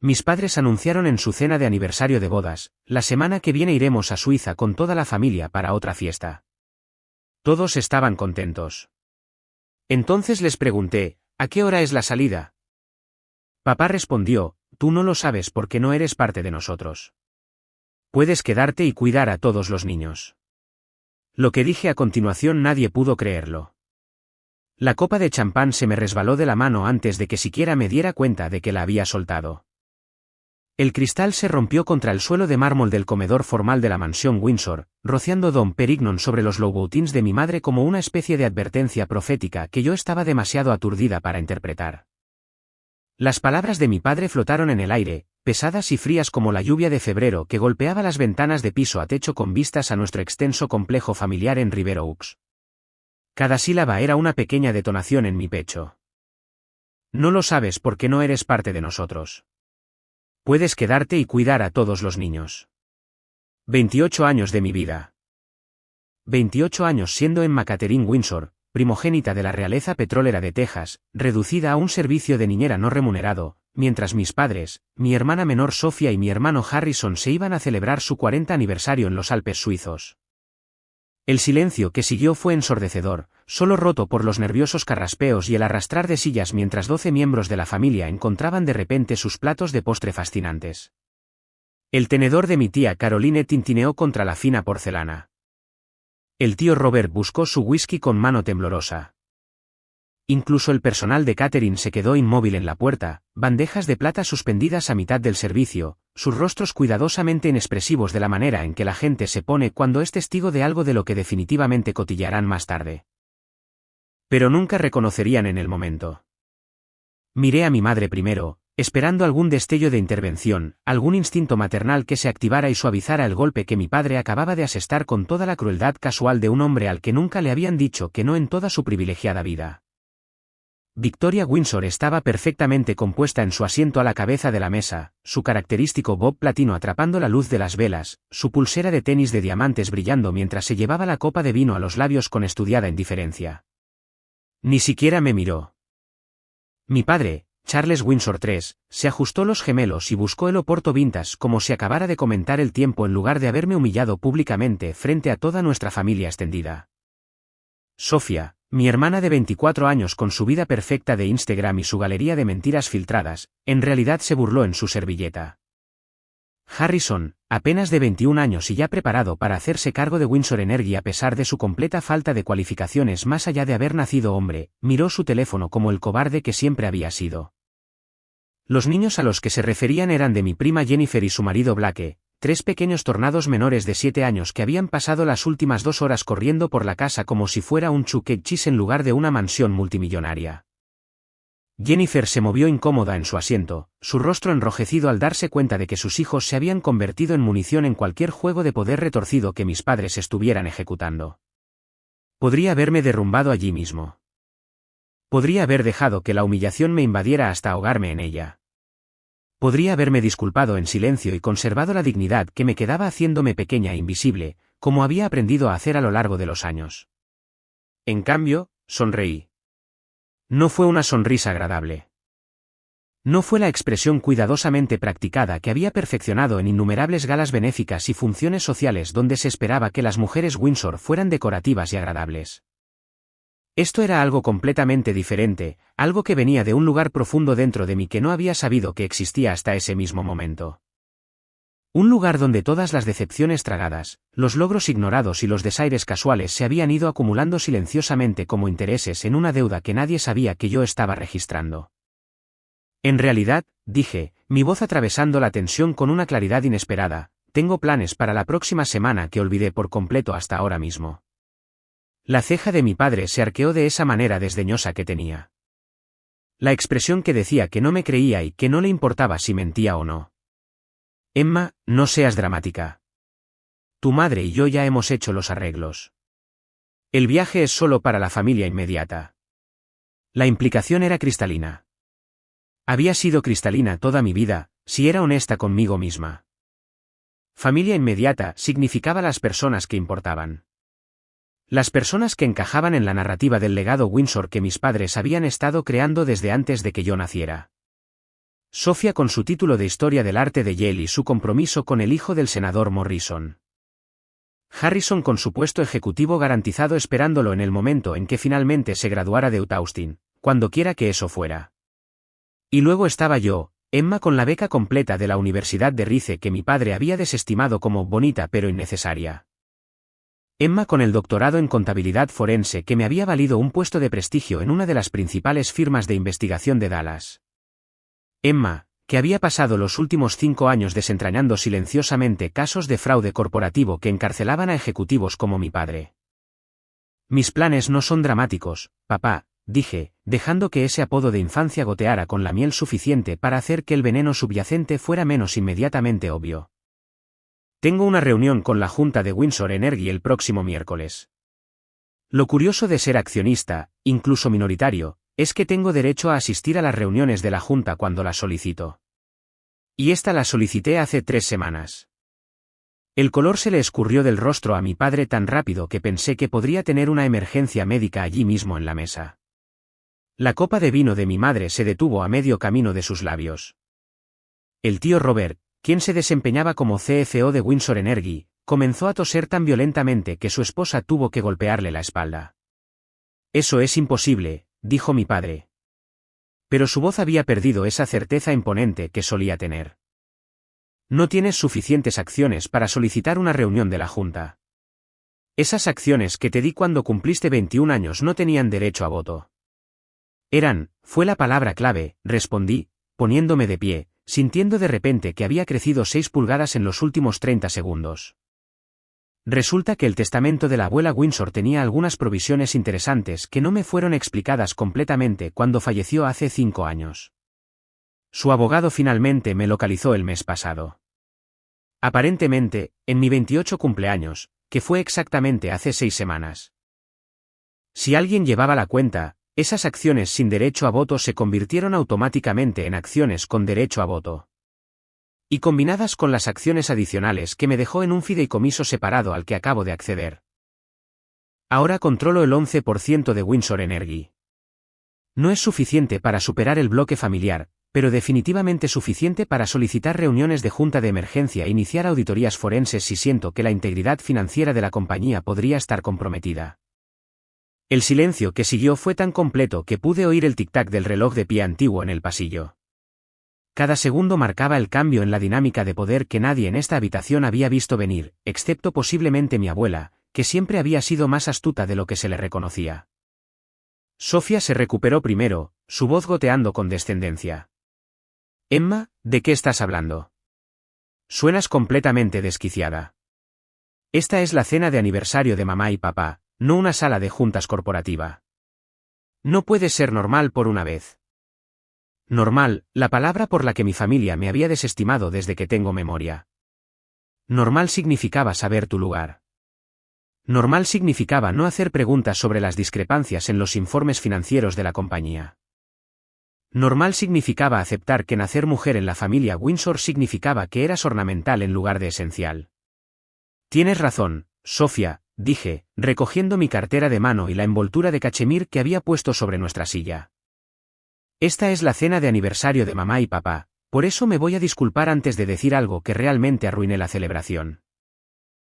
Mis padres anunciaron en su cena de aniversario de bodas: la semana que viene iremos a Suiza con toda la familia para otra fiesta. Todos estaban contentos. Entonces les pregunté: ¿a qué hora es la salida? Papá respondió: tú no lo sabes porque no eres parte de nosotros. Puedes quedarte y cuidar a todos los niños. Lo que dije a continuación nadie pudo creerlo. La copa de champán se me resbaló de la mano antes de que siquiera me diera cuenta de que la había soltado. El cristal se rompió contra el suelo de mármol del comedor formal de la mansión Windsor, rociando Dom Perignon sobre los Louboutins de mi madre como una especie de advertencia profética que yo estaba demasiado aturdida para interpretar. Las palabras de mi padre flotaron en el aire, pesadas y frías como la lluvia de febrero que golpeaba las ventanas de piso a techo con vistas a nuestro extenso complejo familiar en River Oaks. Cada sílaba era una pequeña detonación en mi pecho. No lo sabes porque no eres parte de nosotros. Puedes quedarte y cuidar a todos los niños. 28 años de mi vida. 28 años siendo Emma Catherine Windsor, primogénita de la realeza petrolera de Texas, reducida a un servicio de niñera no remunerado, mientras mis padres, mi hermana menor Sophia y mi hermano Harrison se iban a celebrar su 40 aniversario en los Alpes suizos. El silencio que siguió fue ensordecedor, solo roto por los nerviosos carraspeos y el arrastrar de sillas mientras 12 miembros de la familia encontraban de repente sus platos de postre fascinantes. El tenedor de mi tía Caroline tintineó contra la fina porcelana. El tío Robert buscó su whisky con mano temblorosa. Incluso el personal de catering se quedó inmóvil en la puerta, bandejas de plata suspendidas a mitad del servicio, sus rostros cuidadosamente inexpresivos de la manera en que la gente se pone cuando es testigo de algo de lo que definitivamente cotillarán más tarde. Pero nunca reconocerían en el momento. Miré a mi madre primero, esperando algún destello de intervención, algún instinto maternal que se activara y suavizara el golpe que mi padre acababa de asestar con toda la crueldad casual de un hombre al que nunca le habían dicho que no en toda su privilegiada vida. Victoria Windsor estaba perfectamente compuesta en su asiento a la cabeza de la mesa, su característico bob platino atrapando la luz de las velas, su pulsera de tenis de diamantes brillando mientras se llevaba la copa de vino a los labios con estudiada indiferencia. Ni siquiera me miró. Mi padre, Charles Windsor III, se ajustó los gemelos y buscó el Oporto Vintage como si acabara de comentar el tiempo en lugar de haberme humillado públicamente frente a toda nuestra familia extendida. Sophia, mi hermana de 24 años con su vida perfecta de Instagram y su galería de mentiras filtradas, en realidad se burló en su servilleta. Harrison, apenas de 21 años y ya preparado para hacerse cargo de Windsor Energy a pesar de su completa falta de cualificaciones más allá de haber nacido hombre, miró su teléfono como el cobarde que siempre había sido. Los niños a los que se referían eran de mi prima Jennifer y su marido Blake, 3 pequeños tornados menores de 7 años que habían pasado las últimas 2 horas corriendo por la casa como si fuera un chuck E. Cheese en lugar de una mansión multimillonaria. Jennifer se movió incómoda en su asiento, su rostro enrojecido al darse cuenta de que sus hijos se habían convertido en munición en cualquier juego de poder retorcido que mis padres estuvieran ejecutando. Podría haberme derrumbado allí mismo. Podría haber dejado que la humillación me invadiera hasta ahogarme en ella. Podría haberme disculpado en silencio y conservado la dignidad que me quedaba haciéndome pequeña e invisible, como había aprendido a hacer a lo largo de los años. En cambio, sonreí. No fue una sonrisa agradable. No fue la expresión cuidadosamente practicada que había perfeccionado en innumerables galas benéficas y funciones sociales donde se esperaba que las mujeres Windsor fueran decorativas y agradables. Esto era algo completamente diferente, algo que venía de un lugar profundo dentro de mí que no había sabido que existía hasta ese mismo momento. Un lugar donde todas las decepciones tragadas, los logros ignorados y los desaires casuales se habían ido acumulando silenciosamente como intereses en una deuda que nadie sabía que yo estaba registrando. En realidad, dije, mi voz atravesando la tensión con una claridad inesperada, tengo planes para la próxima semana que olvidé por completo hasta ahora mismo. La ceja de mi padre se arqueó de esa manera desdeñosa que tenía. La expresión que decía que no me creía y que no le importaba si mentía o no. Emma, no seas dramática. Tu madre y yo ya hemos hecho los arreglos. El viaje es solo para la familia inmediata. La implicación era cristalina. Había sido cristalina toda mi vida, si era honesta conmigo misma. Familia inmediata significaba las personas que importaban. Las personas que encajaban en la narrativa del legado Windsor que mis padres habían estado creando desde antes de que yo naciera. Sofía con su título de Historia del Arte de Yale y su compromiso con el hijo del senador Morrison. Harrison con su puesto ejecutivo garantizado esperándolo en el momento en que finalmente se graduara de Austin, cuando quiera que eso fuera. Y luego estaba yo, Emma con la beca completa de la Universidad de Rice que mi padre había desestimado como bonita pero innecesaria. Emma con el doctorado en contabilidad forense que me había valido un puesto de prestigio en una de las principales firmas de investigación de Dallas. Emma, que había pasado los últimos 5 años desentrañando silenciosamente casos de fraude corporativo que encarcelaban a ejecutivos como mi padre. Mis planes no son dramáticos, papá, dije, dejando que ese apodo de infancia goteara con la miel suficiente para hacer que el veneno subyacente fuera menos inmediatamente obvio. Tengo una reunión con la Junta de Windsor Energy el próximo miércoles. Lo curioso de ser accionista, incluso minoritario, es que tengo derecho a asistir a las reuniones de la Junta cuando las solicito. Y esta la solicité hace 3 semanas. El color se le escurrió del rostro a mi padre tan rápido que pensé que podría tener una emergencia médica allí mismo en la mesa. La copa de vino de mi madre se detuvo a medio camino de sus labios. El tío Robert, quien se desempeñaba como CFO de Windsor Energy, comenzó a toser tan violentamente que su esposa tuvo que golpearle la espalda. Eso es imposible, dijo mi padre. Pero su voz había perdido esa certeza imponente que solía tener. No tienes suficientes acciones para solicitar una reunión de la Junta. Esas acciones que te di cuando cumpliste 21 años no tenían derecho a voto. Fue la palabra clave, respondí, poniéndome de pie, sintiendo de repente que había crecido 6 pulgadas en los últimos 30 segundos. Resulta que el testamento de la abuela Windsor tenía algunas provisiones interesantes que no me fueron explicadas completamente cuando falleció hace 5 años. Su abogado finalmente me localizó el mes pasado. Aparentemente, en mi 28 cumpleaños, que fue exactamente hace 6 semanas. Si alguien llevaba la cuenta, esas acciones sin derecho a voto se convirtieron automáticamente en acciones con derecho a voto. Y combinadas con las acciones adicionales que me dejó en un fideicomiso separado al que acabo de acceder. Ahora controlo el 11% de Windsor Energy. No es suficiente para superar el bloque familiar, pero definitivamente suficiente para solicitar reuniones de junta de emergencia e iniciar auditorías forenses si siento que la integridad financiera de la compañía podría estar comprometida. El silencio que siguió fue tan completo que pude oír el tic-tac del reloj de pie antiguo en el pasillo. Cada segundo marcaba el cambio en la dinámica de poder que nadie en esta habitación había visto venir, excepto posiblemente mi abuela, que siempre había sido más astuta de lo que se le reconocía. Sofía se recuperó primero, su voz goteando con descendencia. Emma, ¿de qué estás hablando? Suenas completamente desquiciada. Esta es la cena de aniversario de mamá y papá, no una sala de juntas corporativa. No puedes ser normal por una vez. Normal, la palabra por la que mi familia me había desestimado desde que tengo memoria. Normal significaba saber tu lugar. Normal significaba no hacer preguntas sobre las discrepancias en los informes financieros de la compañía. Normal significaba aceptar que nacer mujer en la familia Windsor significaba que eras ornamental en lugar de esencial. Tienes razón, Sofía, dije, recogiendo mi cartera de mano y la envoltura de cachemir que había puesto sobre nuestra silla. Esta es la cena de aniversario de mamá y papá, por eso me voy a disculpar antes de decir algo que realmente arruine la celebración.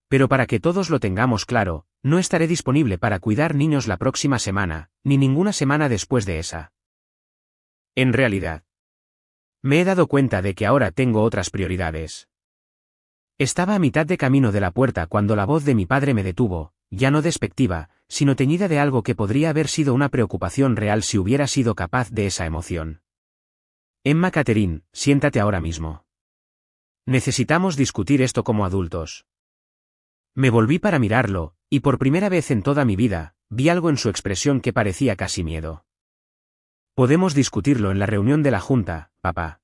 Pero para que todos lo tengamos claro, no estaré disponible para cuidar niños la próxima semana, ni ninguna semana después de esa. En realidad, me he dado cuenta de que ahora tengo otras prioridades. Estaba a mitad de camino de la puerta cuando la voz de mi padre me detuvo, ya no despectiva, sino teñida de algo que podría haber sido una preocupación real si hubiera sido capaz de esa emoción. Emma Catherine, siéntate ahora mismo. Necesitamos discutir esto como adultos. Me volví para mirarlo, y por primera vez en toda mi vida, vi algo en su expresión que parecía casi miedo. Podemos discutirlo en la reunión de la Junta, papá.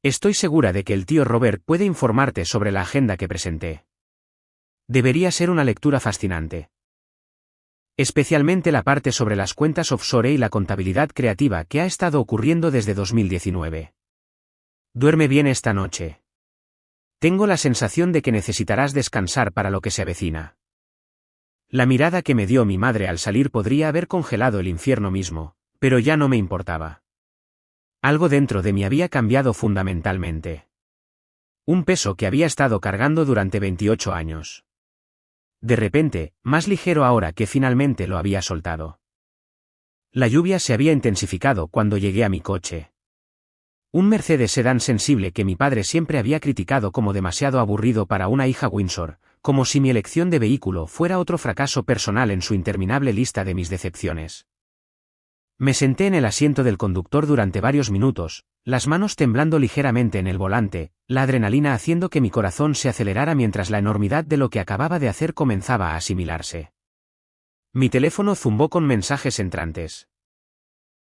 Estoy segura de que el tío Robert puede informarte sobre la agenda que presenté. Debería ser una lectura fascinante. Especialmente la parte sobre las cuentas offshore y la contabilidad creativa que ha estado ocurriendo desde 2019. Duerme bien esta noche. Tengo la sensación de que necesitarás descansar para lo que se avecina. La mirada que me dio mi madre al salir podría haber congelado el infierno mismo, pero ya no me importaba. Algo dentro de mí había cambiado fundamentalmente. Un peso que había estado cargando durante 28 años. De repente, más ligero ahora que finalmente lo había soltado. La lluvia se había intensificado cuando llegué a mi coche. Un Mercedes sedán sensible que mi padre siempre había criticado como demasiado aburrido para una hija Windsor, como si mi elección de vehículo fuera otro fracaso personal en su interminable lista de mis decepciones. Me senté en el asiento del conductor durante varios minutos, las manos temblando ligeramente en el volante, la adrenalina haciendo que mi corazón se acelerara mientras la enormidad de lo que acababa de hacer comenzaba a asimilarse. Mi teléfono zumbó con mensajes entrantes.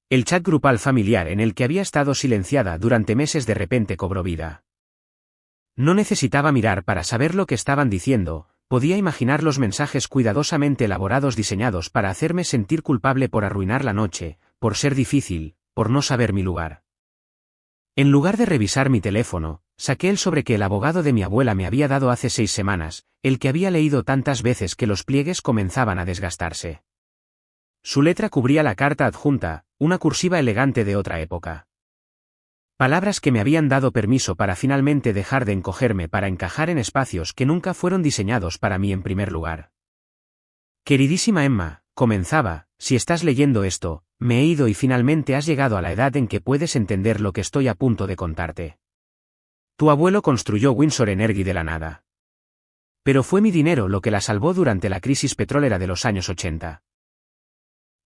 El chat grupal familiar en el que había estado silenciada durante meses de repente cobró vida. No necesitaba mirar para saber lo que estaban diciendo, podía imaginar los mensajes cuidadosamente elaborados diseñados para hacerme sentir culpable por arruinar la noche, por ser difícil, por no saber mi lugar. En lugar de revisar mi teléfono, saqué el sobre que el abogado de mi abuela me había dado hace 6 semanas, el que había leído tantas veces que los pliegues comenzaban a desgastarse. Su letra cubría la carta adjunta, una cursiva elegante de otra época. Palabras que me habían dado permiso para finalmente dejar de encogerme para encajar en espacios que nunca fueron diseñados para mí en primer lugar. Queridísima Emma, comenzaba, si estás leyendo esto, me he ido y finalmente has llegado a la edad en que puedes entender lo que estoy a punto de contarte. Tu abuelo construyó Windsor Energy de la nada. Pero fue mi dinero lo que la salvó durante la crisis petrolera de los años 80.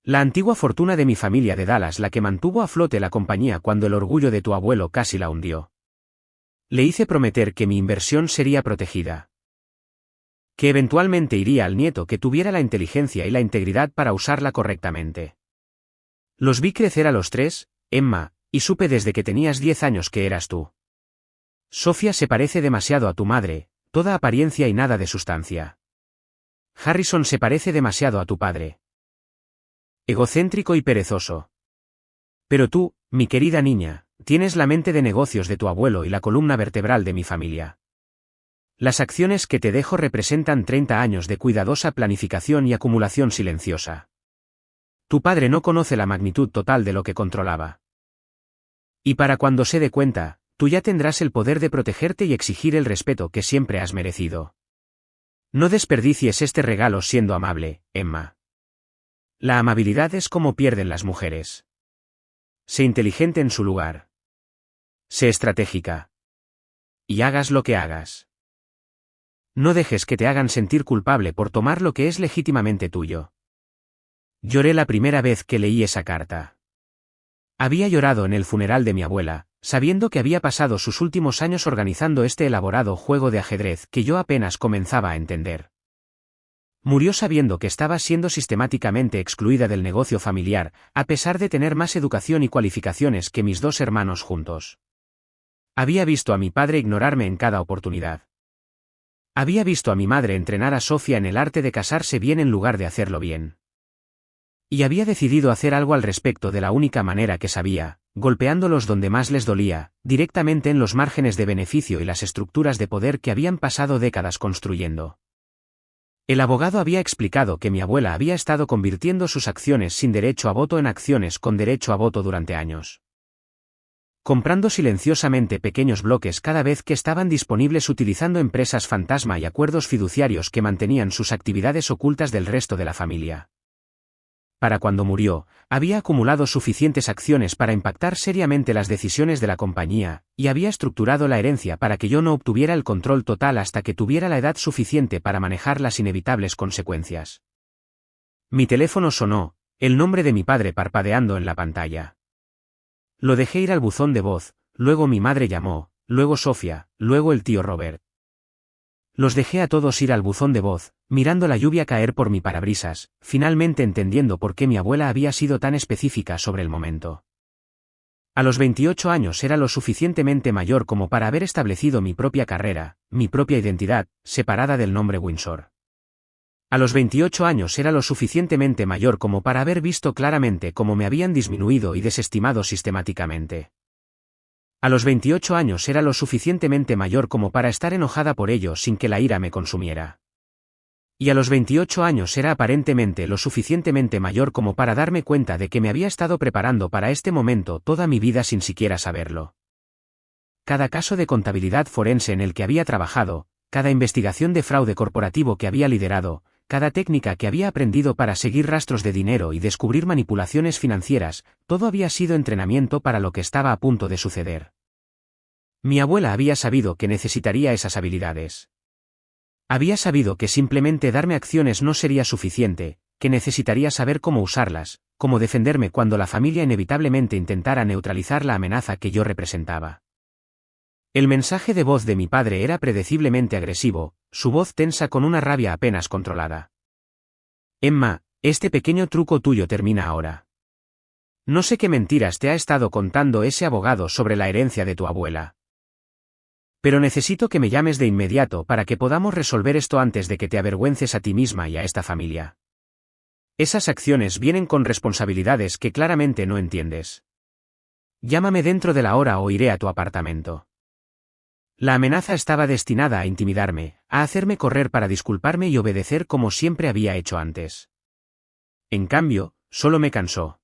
La antigua fortuna de mi familia de Dallas la que mantuvo a flote la compañía cuando el orgullo de tu abuelo casi la hundió. Le hice prometer que mi inversión sería protegida. Que eventualmente iría al nieto que tuviera la inteligencia y la integridad para usarla correctamente. Los vi crecer a los 3, Emma, y supe desde que tenías 10 años que eras tú. Sofía se parece demasiado a tu madre, toda apariencia y nada de sustancia. Harrison se parece demasiado a tu padre. Egocéntrico y perezoso. Pero tú, mi querida niña, tienes la mente de negocios de tu abuelo y la columna vertebral de mi familia. Las acciones que te dejo representan 30 años de cuidadosa planificación y acumulación silenciosa. Tu padre no conoce la magnitud total de lo que controlaba. Y para cuando se dé cuenta, tú ya tendrás el poder de protegerte y exigir el respeto que siempre has merecido. No desperdicies este regalo siendo amable, Emma. La amabilidad es como pierden las mujeres. Sé inteligente en su lugar. Sé estratégica. Y hagas lo que hagas. No dejes que te hagan sentir culpable por tomar lo que es legítimamente tuyo. Lloré la primera vez que leí esa carta. Había llorado en el funeral de mi abuela, sabiendo que había pasado sus últimos años organizando este elaborado juego de ajedrez que yo apenas comenzaba a entender. Murió sabiendo que estaba siendo sistemáticamente excluida del negocio familiar, a pesar de tener más educación y cualificaciones que mis 2 hermanos juntos. Había visto a mi padre ignorarme en cada oportunidad. Había visto a mi madre entrenar a Sofía en el arte de casarse bien en lugar de hacerlo bien. Y había decidido hacer algo al respecto de la única manera que sabía, golpeándolos donde más les dolía, directamente en los márgenes de beneficio y las estructuras de poder que habían pasado décadas construyendo. El abogado había explicado que mi abuela había estado convirtiendo sus acciones sin derecho a voto en acciones con derecho a voto durante años. Comprando silenciosamente pequeños bloques cada vez que estaban disponibles utilizando empresas fantasma y acuerdos fiduciarios que mantenían sus actividades ocultas del resto de la familia. Para cuando murió, había acumulado suficientes acciones para impactar seriamente las decisiones de la compañía, y había estructurado la herencia para que yo no obtuviera el control total hasta que tuviera la edad suficiente para manejar las inevitables consecuencias. Mi teléfono sonó, el nombre de mi padre parpadeando en la pantalla. Lo dejé ir al buzón de voz, luego mi madre llamó, luego Sofía, luego el tío Robert. Los dejé a todos ir al buzón de voz, mirando la lluvia caer por mi parabrisas, finalmente entendiendo por qué mi abuela había sido tan específica sobre el momento. A los 28 años era lo suficientemente mayor como para haber establecido mi propia carrera, mi propia identidad, separada del nombre Windsor. A los 28 años era lo suficientemente mayor como para haber visto claramente cómo me habían disminuido y desestimado sistemáticamente. A los 28 años era lo suficientemente mayor como para estar enojada por ello sin que la ira me consumiera. Y a los 28 años era aparentemente lo suficientemente mayor como para darme cuenta de que me había estado preparando para este momento toda mi vida sin siquiera saberlo. Cada caso de contabilidad forense en el que había trabajado, cada investigación de fraude corporativo que había liderado, cada técnica que había aprendido para seguir rastros de dinero y descubrir manipulaciones financieras, todo había sido entrenamiento para lo que estaba a punto de suceder. Mi abuela había sabido que necesitaría esas habilidades. Había sabido que simplemente darme acciones no sería suficiente, que necesitaría saber cómo usarlas, cómo defenderme cuando la familia inevitablemente intentara neutralizar la amenaza que yo representaba. El mensaje de voz de mi padre era predeciblemente agresivo, su voz tensa con una rabia apenas controlada. Emma, este pequeño truco tuyo termina ahora. No sé qué mentiras te ha estado contando ese abogado sobre la herencia de tu abuela. Pero necesito que me llames de inmediato para que podamos resolver esto antes de que te avergüences a ti misma y a esta familia. Esas acciones vienen con responsabilidades que claramente no entiendes. Llámame dentro de la hora o iré a tu apartamento. La amenaza estaba destinada a intimidarme, a hacerme correr para disculparme y obedecer como siempre había hecho antes. En cambio, solo me cansó.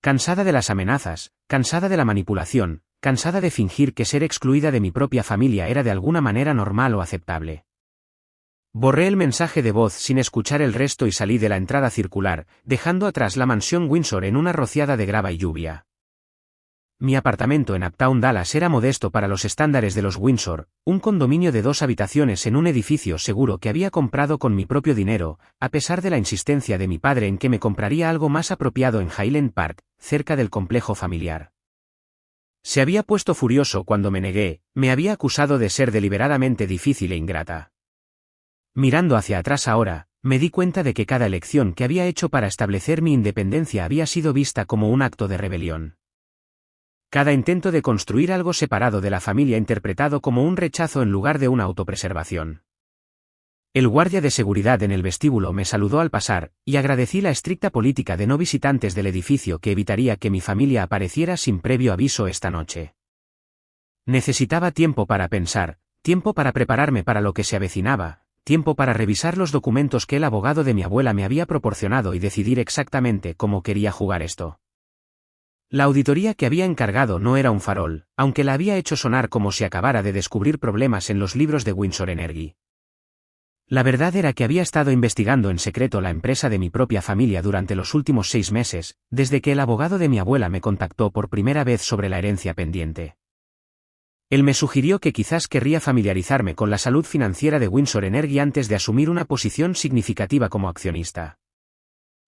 Cansada de las amenazas, cansada de la manipulación, cansada de fingir que ser excluida de mi propia familia era de alguna manera normal o aceptable. Borré el mensaje de voz sin escuchar el resto y salí de la entrada circular, dejando atrás la mansión Windsor en una rociada de grava y lluvia. Mi apartamento en Uptown Dallas era modesto para los estándares de los Windsor, un condominio de 2 habitaciones en un edificio seguro que había comprado con mi propio dinero, a pesar de la insistencia de mi padre en que me compraría algo más apropiado en Highland Park, cerca del complejo familiar. Se había puesto furioso cuando me negué, me había acusado de ser deliberadamente difícil e ingrata. Mirando hacia atrás ahora, me di cuenta de que cada elección que había hecho para establecer mi independencia había sido vista como un acto de rebelión. Cada intento de construir algo separado de la familia interpretado como un rechazo en lugar de una autopreservación. El guardia de seguridad en el vestíbulo me saludó al pasar, y agradecí la estricta política de no visitantes del edificio que evitaría que mi familia apareciera sin previo aviso esta noche. Necesitaba tiempo para pensar, tiempo para prepararme para lo que se avecinaba, tiempo para revisar los documentos que el abogado de mi abuela me había proporcionado y decidir exactamente cómo quería jugar esto. La auditoría que había encargado no era un farol, aunque la había hecho sonar como si acabara de descubrir problemas en los libros de Windsor Energy. La verdad era que había estado investigando en secreto la empresa de mi propia familia durante los últimos 6 meses, desde que el abogado de mi abuela me contactó por primera vez sobre la herencia pendiente. Él me sugirió que quizás querría familiarizarme con la salud financiera de Windsor Energy antes de asumir una posición significativa como accionista.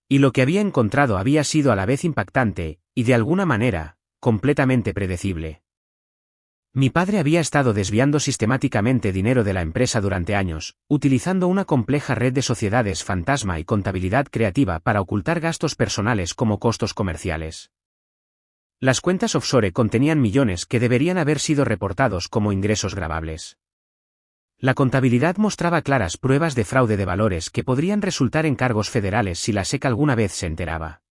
Y lo que había encontrado había sido a la vez impactante, y de alguna manera, completamente predecible. Mi padre había estado desviando sistemáticamente dinero de la empresa durante años, utilizando una compleja red de sociedades fantasma y contabilidad creativa para ocultar gastos personales como costos comerciales. Las cuentas offshore contenían millones que deberían haber sido reportados como ingresos gravables. La contabilidad mostraba claras pruebas de fraude de valores que podrían resultar en cargos federales si la SEC alguna vez se enteraba.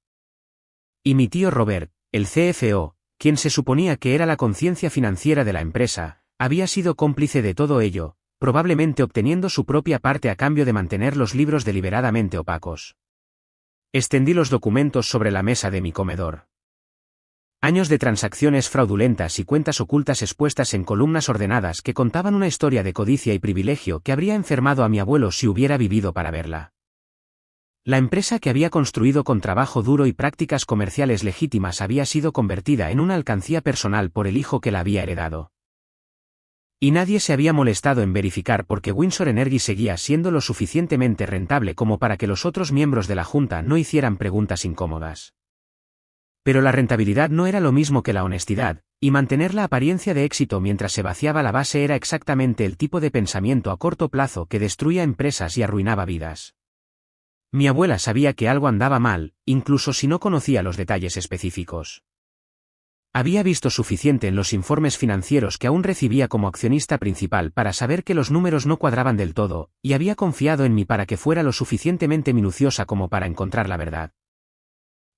Y mi tío Robert, el CFO, quien se suponía que era la conciencia financiera de la empresa, había sido cómplice de todo ello, probablemente obteniendo su propia parte a cambio de mantener los libros deliberadamente opacos. Extendí los documentos sobre la mesa de mi comedor. Años de transacciones fraudulentas y cuentas ocultas expuestas en columnas ordenadas que contaban una historia de codicia y privilegio que habría enfermado a mi abuelo si hubiera vivido para verla. La empresa que había construido con trabajo duro y prácticas comerciales legítimas había sido convertida en una alcancía personal por el hijo que la había heredado. Y nadie se había molestado en verificar porque Windsor Energy seguía siendo lo suficientemente rentable como para que los otros miembros de la junta no hicieran preguntas incómodas. Pero la rentabilidad no era lo mismo que la honestidad, y mantener la apariencia de éxito mientras se vaciaba la base era exactamente el tipo de pensamiento a corto plazo que destruía empresas y arruinaba vidas. Mi abuela sabía que algo andaba mal, incluso si no conocía los detalles específicos. Había visto suficiente en los informes financieros que aún recibía como accionista principal para saber que los números no cuadraban del todo, y había confiado en mí para que fuera lo suficientemente minuciosa como para encontrar la verdad.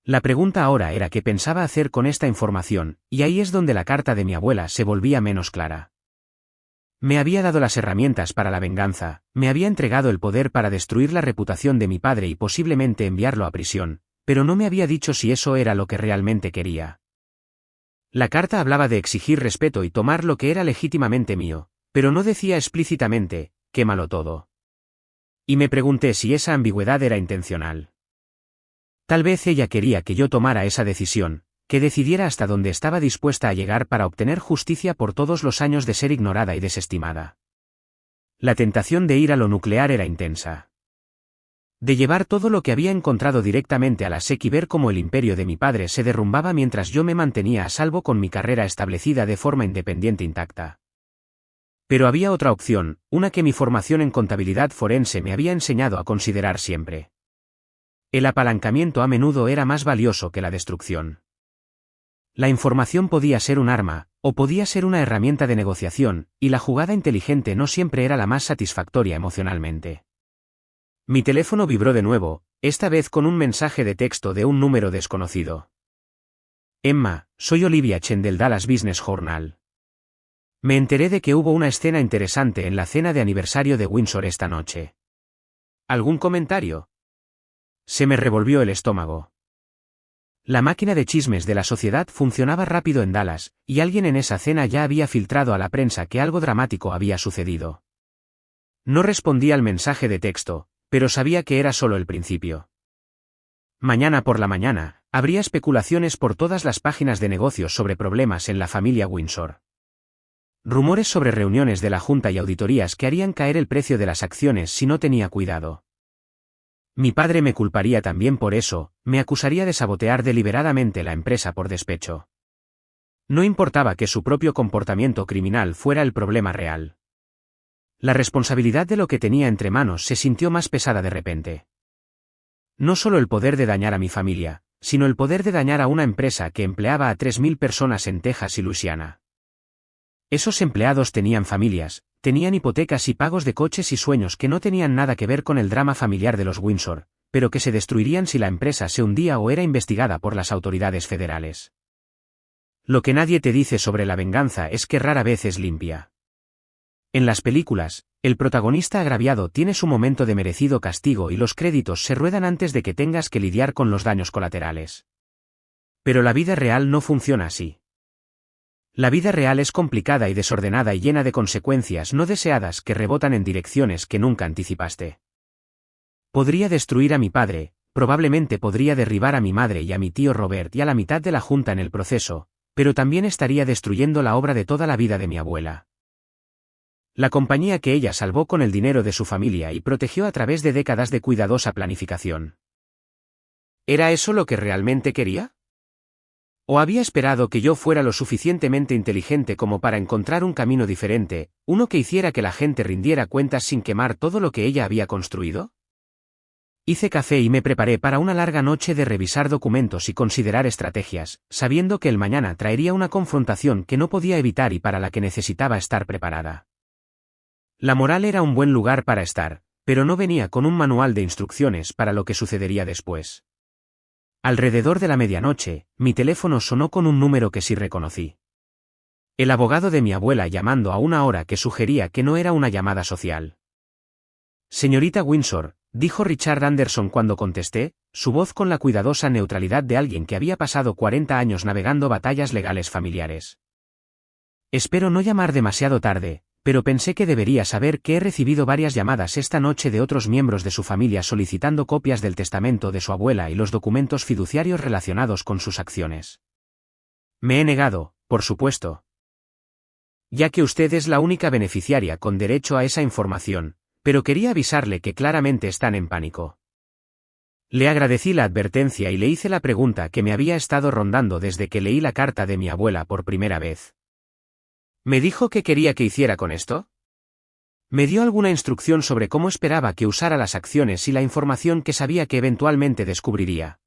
La pregunta ahora era qué pensaba hacer con esta información, y ahí es donde la carta de mi abuela se volvía menos clara. Me había dado las herramientas para la venganza, me había entregado el poder para destruir la reputación de mi padre y posiblemente enviarlo a prisión, pero no me había dicho si eso era lo que realmente quería. La carta hablaba de exigir respeto y tomar lo que era legítimamente mío, pero no decía explícitamente, quémalo todo. Y me pregunté si esa ambigüedad era intencional. Tal vez ella quería que yo tomara esa decisión, que decidiera hasta dónde estaba dispuesta a llegar para obtener justicia por todos los años de ser ignorada y desestimada. La tentación de ir a lo nuclear era intensa. De llevar todo lo que había encontrado directamente a la SEC y ver cómo el imperio de mi padre se derrumbaba mientras yo me mantenía a salvo con mi carrera establecida de forma independiente intacta. Pero había otra opción, una que mi formación en contabilidad forense me había enseñado a considerar siempre. El apalancamiento a menudo era más valioso que la destrucción. La información podía ser un arma, o podía ser una herramienta de negociación, y la jugada inteligente no siempre era la más satisfactoria emocionalmente. Mi teléfono vibró de nuevo, esta vez con un mensaje de texto de un número desconocido. Emma, soy Olivia Chen del Dallas Business Journal. Me enteré de que hubo una escena interesante en la cena de aniversario de Windsor esta noche. ¿Algún comentario? Se me revolvió el estómago. La máquina de chismes de la sociedad funcionaba rápido en Dallas, y alguien en esa cena ya había filtrado a la prensa que algo dramático había sucedido. No respondí al mensaje de texto, pero sabía que era solo el principio. Mañana por la mañana, habría especulaciones por todas las páginas de negocios sobre problemas en la familia Windsor. Rumores sobre reuniones de la Junta y auditorías que harían caer el precio de las acciones si no tenía cuidado. Mi padre me culparía también por eso, me acusaría de sabotear deliberadamente la empresa por despecho. No importaba que su propio comportamiento criminal fuera el problema real. La responsabilidad de lo que tenía entre manos se sintió más pesada de repente. No solo el poder de dañar a mi familia, sino el poder de dañar a una empresa que empleaba a 3.000 personas en Texas y Luisiana. Esos empleados tenían familias, tenían hipotecas y pagos de coches y sueños que no tenían nada que ver con el drama familiar de los Windsor, pero que se destruirían si la empresa se hundía o era investigada por las autoridades federales. Lo que nadie te dice sobre la venganza es que rara vez es limpia. En las películas, el protagonista agraviado tiene su momento de merecido castigo y los créditos se ruedan antes de que tengas que lidiar con los daños colaterales. Pero la vida real no funciona así. La vida real es complicada y desordenada y llena de consecuencias no deseadas que rebotan en direcciones que nunca anticipaste. Podría destruir a mi padre, probablemente podría derribar a mi madre y a mi tío Robert y a la mitad de la junta en el proceso, pero también estaría destruyendo la obra de toda la vida de mi abuela. La compañía que ella salvó con el dinero de su familia y protegió a través de décadas de cuidadosa planificación. ¿Era eso lo que realmente quería? ¿O había esperado que yo fuera lo suficientemente inteligente como para encontrar un camino diferente, uno que hiciera que la gente rindiera cuentas sin quemar todo lo que ella había construido? Hice café y me preparé para una larga noche de revisar documentos y considerar estrategias, sabiendo que el mañana traería una confrontación que no podía evitar y para la que necesitaba estar preparada. La moral era un buen lugar para estar, pero no venía con un manual de instrucciones para lo que sucedería después. Alrededor de la medianoche, mi teléfono sonó con un número que sí reconocí. El abogado de mi abuela llamando a una hora que sugería que no era una llamada social. Señorita Windsor, dijo Richard Anderson cuando contesté, su voz con la cuidadosa neutralidad de alguien que había pasado 40 años navegando batallas legales familiares. Espero no llamar demasiado tarde, pero pensé que debería saber que he recibido varias llamadas esta noche de otros miembros de su familia solicitando copias del testamento de su abuela y los documentos fiduciarios relacionados con sus acciones. Me he negado, por supuesto. Ya que usted es la única beneficiaria con derecho a esa información, pero quería avisarle que claramente están en pánico. Le agradecí la advertencia y le hice la pregunta que me había estado rondando desde que leí la carta de mi abuela por primera vez. ¿Me dijo qué quería que hiciera con esto? Me dio alguna instrucción sobre cómo esperaba que usara las acciones y la información que sabía que eventualmente descubriría.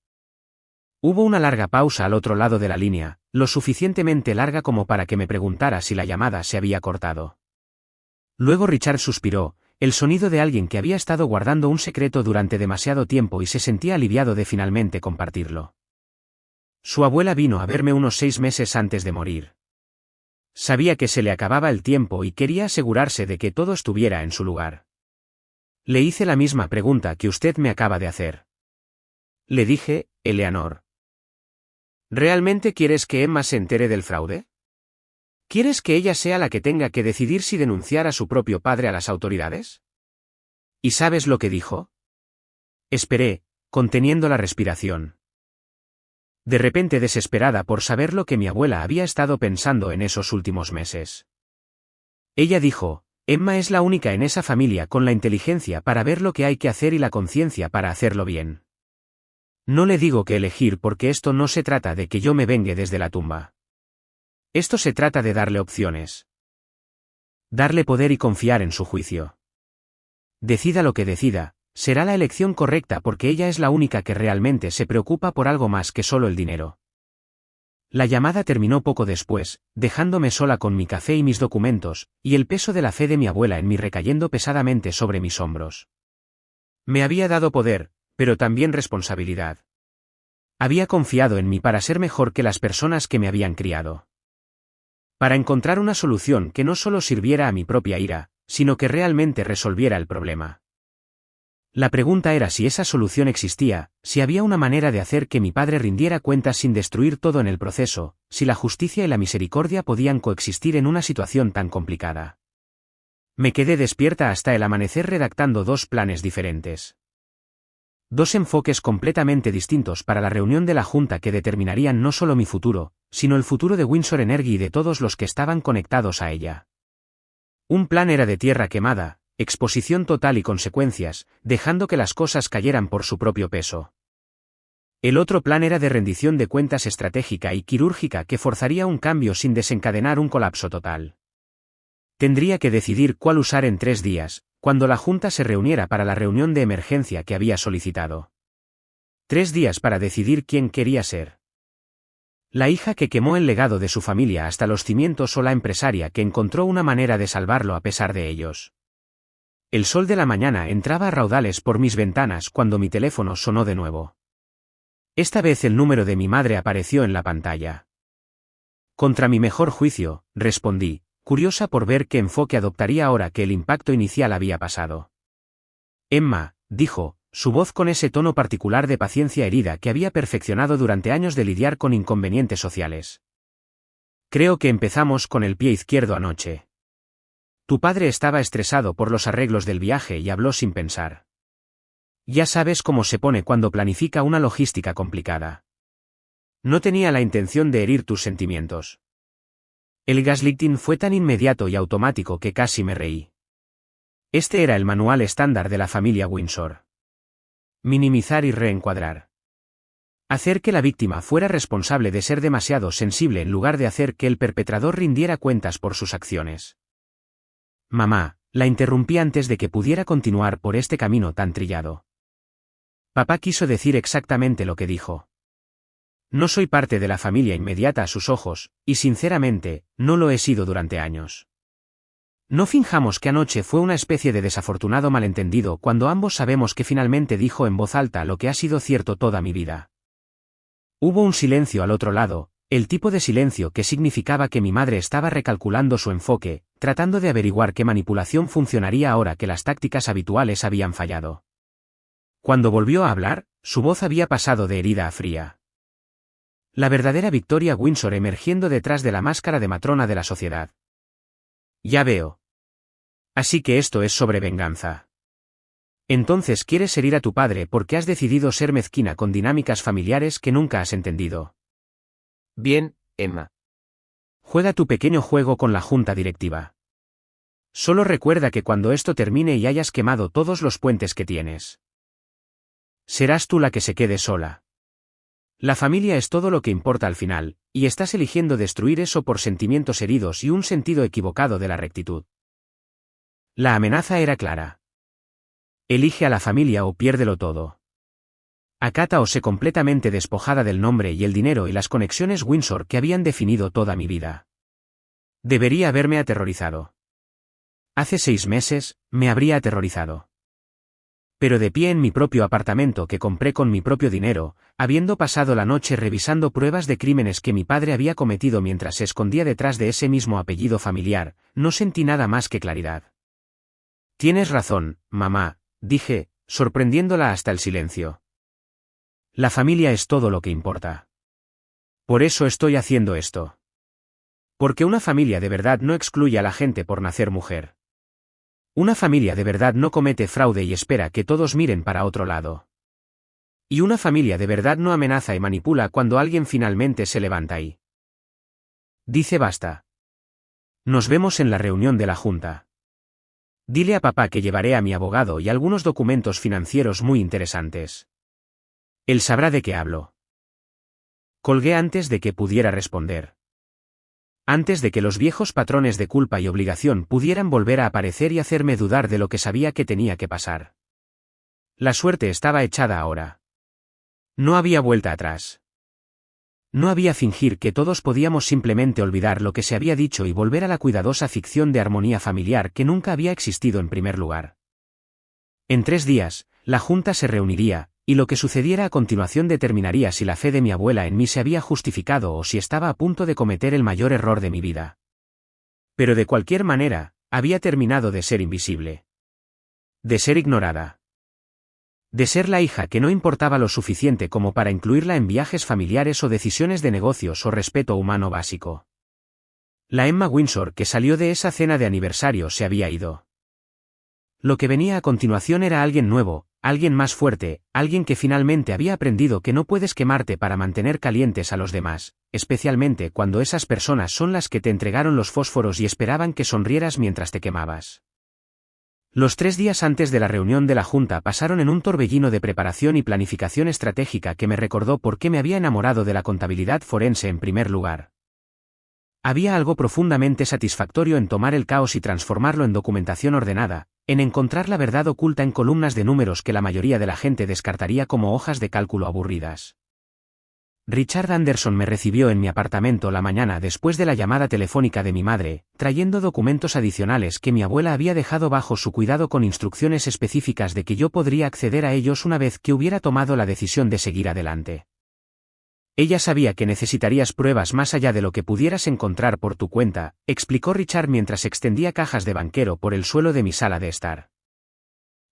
Hubo una larga pausa al otro lado de la línea, lo suficientemente larga como para que me preguntara si la llamada se había cortado. Luego Richard suspiró, el sonido de alguien que había estado guardando un secreto durante demasiado tiempo y se sentía aliviado de finalmente compartirlo. Su abuela vino a verme unos 6 meses antes de morir. Sabía que se le acababa el tiempo y quería asegurarse de que todo estuviera en su lugar. Le hice la misma pregunta que usted me acaba de hacer. Le dije, Eleanor. ¿Realmente quieres que Emma se entere del fraude? ¿Quieres que ella sea la que tenga que decidir si denunciar a su propio padre a las autoridades? ¿Y sabes lo que dijo? Esperé, conteniendo la respiración. De repente desesperada por saber lo que mi abuela había estado pensando en esos últimos meses. Ella dijo, Emma es la única en esa familia con la inteligencia para ver lo que hay que hacer y la conciencia para hacerlo bien. No le digo que elegir porque esto no se trata de que yo me vengue desde la tumba. Esto se trata de darle opciones. Darle poder y confiar en su juicio. Decida lo que decida, será la elección correcta porque ella es la única que realmente se preocupa por algo más que solo el dinero. La llamada terminó poco después, dejándome sola con mi café y mis documentos, y el peso de la fe de mi abuela en mí recayendo pesadamente sobre mis hombros. Me había dado poder, pero también responsabilidad. Había confiado en mí para ser mejor que las personas que me habían criado. Para encontrar una solución que no solo sirviera a mi propia ira, sino que realmente resolviera el problema. La pregunta era si esa solución existía, si había una manera de hacer que mi padre rindiera cuentas sin destruir todo en el proceso, si la justicia y la misericordia podían coexistir en una situación tan complicada. Me quedé despierta hasta el amanecer redactando dos planes diferentes. Dos enfoques completamente distintos para la reunión de la Junta que determinarían no solo mi futuro, sino el futuro de Windsor Energy y de todos los que estaban conectados a ella. Un plan era de tierra quemada, exposición total y consecuencias, dejando que las cosas cayeran por su propio peso. El otro plan era de rendición de cuentas estratégica y quirúrgica que forzaría un cambio sin desencadenar un colapso total. Tendría que decidir cuál usar en 3 días, cuando la Junta se reuniera para la reunión de emergencia que había solicitado. 3 días para decidir quién quería ser. La hija que quemó el legado de su familia hasta los cimientos o la empresaria que encontró una manera de salvarlo a pesar de ellos. El sol de la mañana entraba a raudales por mis ventanas cuando mi teléfono sonó de nuevo. Esta vez el número de mi madre apareció en la pantalla. Contra mi mejor juicio, respondí, curiosa por ver qué enfoque adoptaría ahora que el impacto inicial había pasado. Emma, dijo, su voz con ese tono particular de paciencia herida que había perfeccionado durante años de lidiar con inconvenientes sociales. Creo que empezamos con el pie izquierdo anoche. Tu padre estaba estresado por los arreglos del viaje y habló sin pensar. Ya sabes cómo se pone cuando planifica una logística complicada. No tenía la intención de herir tus sentimientos. El gaslighting fue tan inmediato y automático que casi me reí. Este era el manual estándar de la familia Windsor. Minimizar y reencuadrar. Hacer que la víctima fuera responsable de ser demasiado sensible en lugar de hacer que el perpetrador rindiera cuentas por sus acciones. Mamá, la interrumpí antes de que pudiera continuar por este camino tan trillado. Papá quiso decir exactamente lo que dijo. No soy parte de la familia inmediata a sus ojos, y sinceramente, no lo he sido durante años. No finjamos que anoche fue una especie de desafortunado malentendido cuando ambos sabemos que finalmente dijo en voz alta lo que ha sido cierto toda mi vida. Hubo un silencio al otro lado, el tipo de silencio que significaba que mi madre estaba recalculando su enfoque, tratando de averiguar qué manipulación funcionaría ahora que las tácticas habituales habían fallado. Cuando volvió a hablar, su voz había pasado de herida a fría. La verdadera Victoria Windsor emergiendo detrás de la máscara de matrona de la sociedad. Ya veo. Así que esto es sobre venganza. Entonces quieres herir a tu padre porque has decidido ser mezquina con dinámicas familiares que nunca has entendido. Bien, Emma. Juega tu pequeño juego con la junta directiva. Solo recuerda que cuando esto termine y hayas quemado todos los puentes que tienes, serás tú la que se quede sola. La familia es todo lo que importa al final, y estás eligiendo destruir eso por sentimientos heridos y un sentido equivocado de la rectitud. La amenaza era clara. Elige a la familia o piérdelo todo. Acata o sé completamente despojada del nombre y el dinero y las conexiones Windsor que habían definido toda mi vida. Debería haberme aterrorizado. Hace 6 meses, me habría aterrorizado. Pero de pie en mi propio apartamento que compré con mi propio dinero, habiendo pasado la noche revisando pruebas de crímenes que mi padre había cometido mientras se escondía detrás de ese mismo apellido familiar, no sentí nada más que claridad. Tienes razón, mamá, dije, sorprendiéndola hasta el silencio. La familia es todo lo que importa. Por eso estoy haciendo esto. Porque una familia de verdad no excluye a la gente por nacer mujer. Una familia de verdad no comete fraude y espera que todos miren para otro lado. Y una familia de verdad no amenaza y manipula cuando alguien finalmente se levanta y dice basta. Nos vemos en la reunión de la junta. Dile a papá que llevaré a mi abogado y algunos documentos financieros muy interesantes. Él sabrá de qué hablo. Colgué antes de que pudiera responder. Antes de que los viejos patrones de culpa y obligación pudieran volver a aparecer y hacerme dudar de lo que sabía que tenía que pasar. La suerte estaba echada ahora. No había vuelta atrás. No había fingir que todos podíamos simplemente olvidar lo que se había dicho y volver a la cuidadosa ficción de armonía familiar que nunca había existido en primer lugar. En 3 días, la junta se reuniría, y lo que sucediera a continuación determinaría si la fe de mi abuela en mí se había justificado o si estaba a punto de cometer el mayor error de mi vida. Pero de cualquier manera, había terminado de ser invisible. De ser ignorada. De ser la hija que no importaba lo suficiente como para incluirla en viajes familiares o decisiones de negocios o respeto humano básico. La Emma Windsor que salió de esa cena de aniversario se había ido. Lo que venía a continuación era alguien nuevo, alguien más fuerte, alguien que finalmente había aprendido que no puedes quemarte para mantener calientes a los demás, especialmente cuando esas personas son las que te entregaron los fósforos y esperaban que sonrieras mientras te quemabas. Los 3 días antes de la reunión de la junta pasaron en un torbellino de preparación y planificación estratégica que me recordó por qué me había enamorado de la contabilidad forense en primer lugar. Había algo profundamente satisfactorio en tomar el caos y transformarlo en documentación ordenada, en encontrar la verdad oculta en columnas de números que la mayoría de la gente descartaría como hojas de cálculo aburridas. Richard Anderson me recibió en mi apartamento la mañana después de la llamada telefónica de mi madre, trayendo documentos adicionales que mi abuela había dejado bajo su cuidado con instrucciones específicas de que yo podría acceder a ellos una vez que hubiera tomado la decisión de seguir adelante. Ella sabía que necesitarías pruebas más allá de lo que pudieras encontrar por tu cuenta, explicó Richard mientras extendía cajas de banquero por el suelo de mi sala de estar.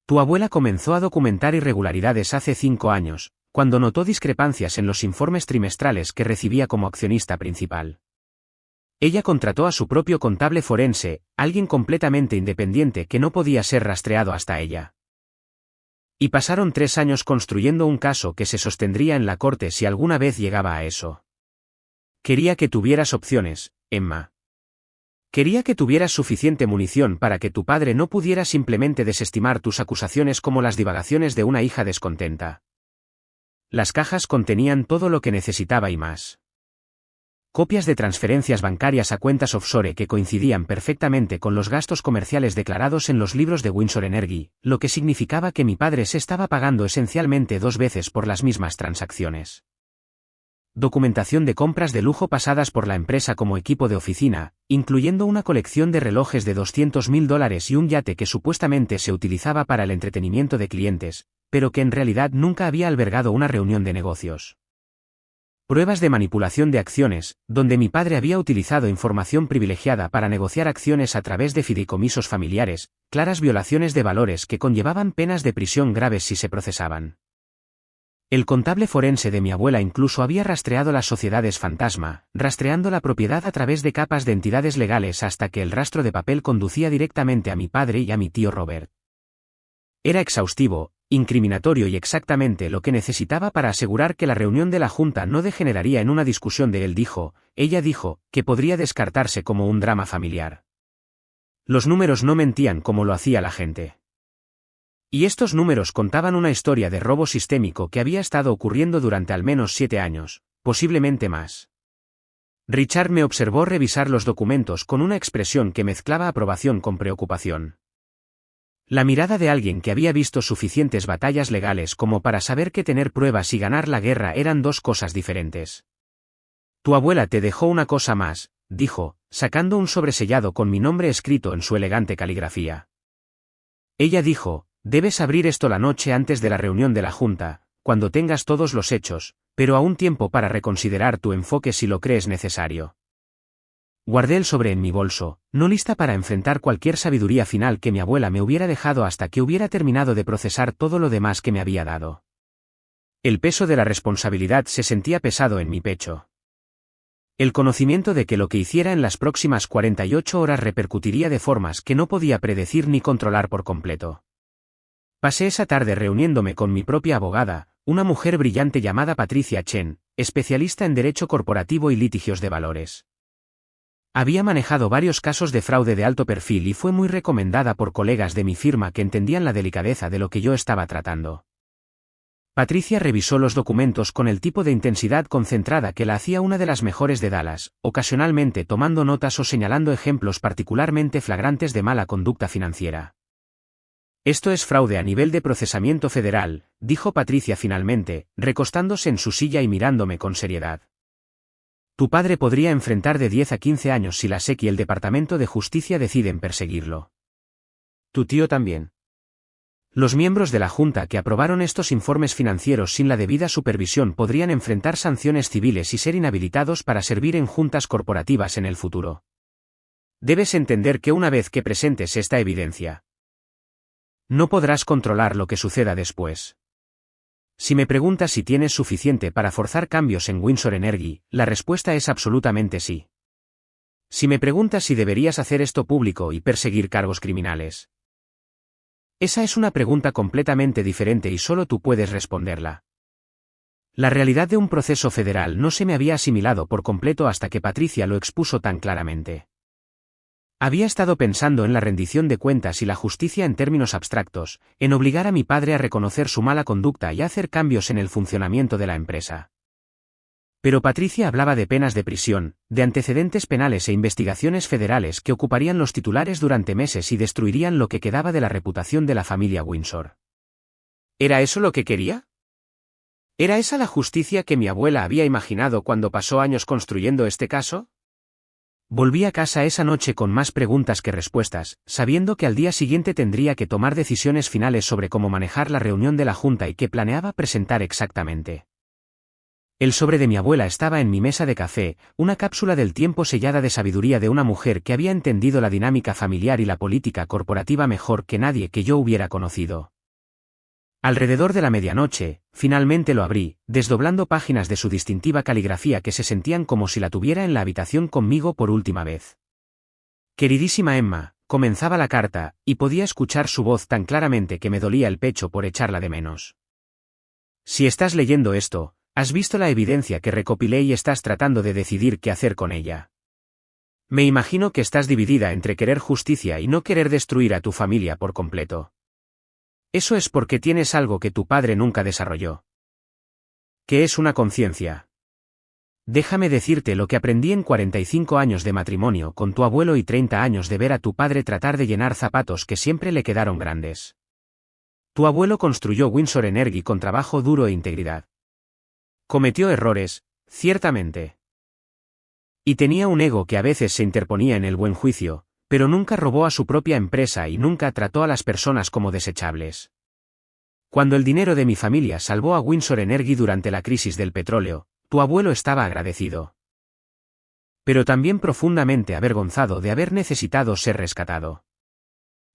Tu abuela comenzó a documentar irregularidades hace 5 años, cuando notó discrepancias en los informes trimestrales que recibía como accionista principal. Ella contrató a su propio contable forense, alguien completamente independiente que no podía ser rastreado hasta ella. Y pasaron 3 años construyendo un caso que se sostendría en la corte si alguna vez llegaba a eso. Quería que tuvieras opciones, Emma. Quería que tuvieras suficiente munición para que tu padre no pudiera simplemente desestimar tus acusaciones como las divagaciones de una hija descontenta. Las cajas contenían todo lo que necesitaba y más. Copias de transferencias bancarias a cuentas offshore que coincidían perfectamente con los gastos comerciales declarados en los libros de Windsor Energy, lo que significaba que mi padre se estaba pagando esencialmente 2 veces por las mismas transacciones. Documentación de compras de lujo pasadas por la empresa como equipo de oficina, incluyendo una colección de relojes de $200.000 y un yate que supuestamente se utilizaba para el entretenimiento de clientes, pero que en realidad nunca había albergado una reunión de negocios. Pruebas de manipulación de acciones, donde mi padre había utilizado información privilegiada para negociar acciones a través de fideicomisos familiares, claras violaciones de valores que conllevaban penas de prisión graves si se procesaban. El contable forense de mi abuela incluso había rastreado las sociedades fantasma, rastreando la propiedad a través de capas de entidades legales hasta que el rastro de papel conducía directamente a mi padre y a mi tío Robert. Era exhaustivo, incriminatorio y exactamente lo que necesitaba para asegurar que la reunión de la junta no degeneraría en una discusión de ella dijo, que podría descartarse como un drama familiar. Los números no mentían como lo hacía la gente. Y estos números contaban una historia de robo sistémico que había estado ocurriendo durante al menos 7 años, posiblemente más. Richard me observó revisar los documentos con una expresión que mezclaba aprobación con preocupación. La mirada de alguien que había visto suficientes batallas legales como para saber que tener pruebas y ganar la guerra eran 2 cosas diferentes. Tu abuela te dejó una cosa más, dijo, sacando un sobresellado con mi nombre escrito en su elegante caligrafía. Ella dijo, Debes abrir esto la noche antes de la reunión de la Junta, cuando tengas todos los hechos, pero aún tiempo para reconsiderar tu enfoque si lo crees necesario. Guardé el sobre en mi bolso, no lista para enfrentar cualquier sabiduría final que mi abuela me hubiera dejado hasta que hubiera terminado de procesar todo lo demás que me había dado. El peso de la responsabilidad se sentía pesado en mi pecho. El conocimiento de que lo que hiciera en las próximas 48 horas repercutiría de formas que no podía predecir ni controlar por completo. Pasé esa tarde reuniéndome con mi propia abogada, una mujer brillante llamada Patricia Chen, especialista en derecho corporativo y litigios de valores. Había manejado varios casos de fraude de alto perfil y fue muy recomendada por colegas de mi firma que entendían la delicadeza de lo que yo estaba tratando. Patricia revisó los documentos con el tipo de intensidad concentrada que la hacía una de las mejores de Dallas, ocasionalmente tomando notas o señalando ejemplos particularmente flagrantes de mala conducta financiera. Esto es fraude a nivel de procesamiento federal, dijo Patricia finalmente, recostándose en su silla y mirándome con seriedad. Tu padre podría enfrentar de 10 a 15 años si la SEC y el Departamento de Justicia deciden perseguirlo. Tu tío también. Los miembros de la Junta que aprobaron estos informes financieros sin la debida supervisión podrían enfrentar sanciones civiles y ser inhabilitados para servir en juntas corporativas en el futuro. Debes entender que una vez que presentes esta evidencia, no podrás controlar lo que suceda después. Si me preguntas si tienes suficiente para forzar cambios en Windsor Energy, la respuesta es absolutamente sí. Si me preguntas si deberías hacer esto público y perseguir cargos criminales, esa es una pregunta completamente diferente y solo tú puedes responderla. La realidad de un proceso federal no se me había asimilado por completo hasta que Patricia lo expuso tan claramente. Había estado pensando en la rendición de cuentas y la justicia en términos abstractos, en obligar a mi padre a reconocer su mala conducta y a hacer cambios en el funcionamiento de la empresa. Pero Patricia hablaba de penas de prisión, de antecedentes penales e investigaciones federales que ocuparían los titulares durante meses y destruirían lo que quedaba de la reputación de la familia Windsor. ¿Era eso lo que quería? ¿Era esa la justicia que mi abuela había imaginado cuando pasó años construyendo este caso? Volví a casa esa noche con más preguntas que respuestas, sabiendo que al día siguiente tendría que tomar decisiones finales sobre cómo manejar la reunión de la Junta y qué planeaba presentar exactamente. El sobre de mi abuela estaba en mi mesa de café, una cápsula del tiempo sellada de sabiduría de una mujer que había entendido la dinámica familiar y la política corporativa mejor que nadie que yo hubiera conocido. Alrededor de la medianoche, finalmente lo abrí, desdoblando páginas de su distintiva caligrafía que se sentían como si la tuviera en la habitación conmigo por última vez. Queridísima Emma, comenzaba la carta, y podía escuchar su voz tan claramente que me dolía el pecho por echarla de menos. Si estás leyendo esto, has visto la evidencia que recopilé y estás tratando de decidir qué hacer con ella. Me imagino que estás dividida entre querer justicia y no querer destruir a tu familia por completo. Eso es porque tienes algo que tu padre nunca desarrolló. ¿Qué es una conciencia? Déjame decirte lo que aprendí en 45 años de matrimonio con tu abuelo y 30 años de ver a tu padre tratar de llenar zapatos que siempre le quedaron grandes. Tu abuelo construyó Windsor Energy con trabajo duro e integridad. Cometió errores, ciertamente. Y tenía un ego que a veces se interponía en el buen juicio, pero nunca robó a su propia empresa y nunca trató a las personas como desechables. Cuando el dinero de mi familia salvó a Windsor Energy durante la crisis del petróleo, tu abuelo estaba agradecido. Pero también profundamente avergonzado de haber necesitado ser rescatado.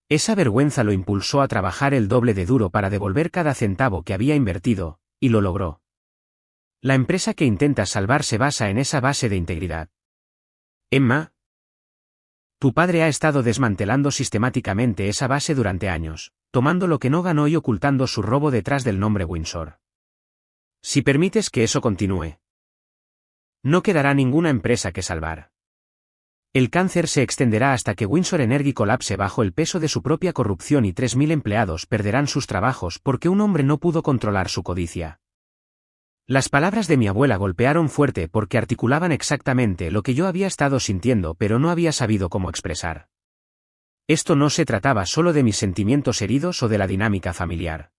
Esa vergüenza lo impulsó a trabajar el doble de duro para devolver cada centavo que había invertido, y lo logró. La empresa que intentas salvar se basa en esa base de integridad. Emma, tu padre ha estado desmantelando sistemáticamente esa base durante años, tomando lo que no ganó y ocultando su robo detrás del nombre Windsor. Si permites que eso continúe, no quedará ninguna empresa que salvar. El cáncer se extenderá hasta que Windsor Energy colapse bajo el peso de su propia corrupción y 3.000 empleados perderán sus trabajos porque un hombre no pudo controlar su codicia. Las palabras de mi abuela golpearon fuerte porque articulaban exactamente lo que yo había estado sintiendo pero no había sabido cómo expresar. Esto no se trataba solo de mis sentimientos heridos o de la dinámica familiar.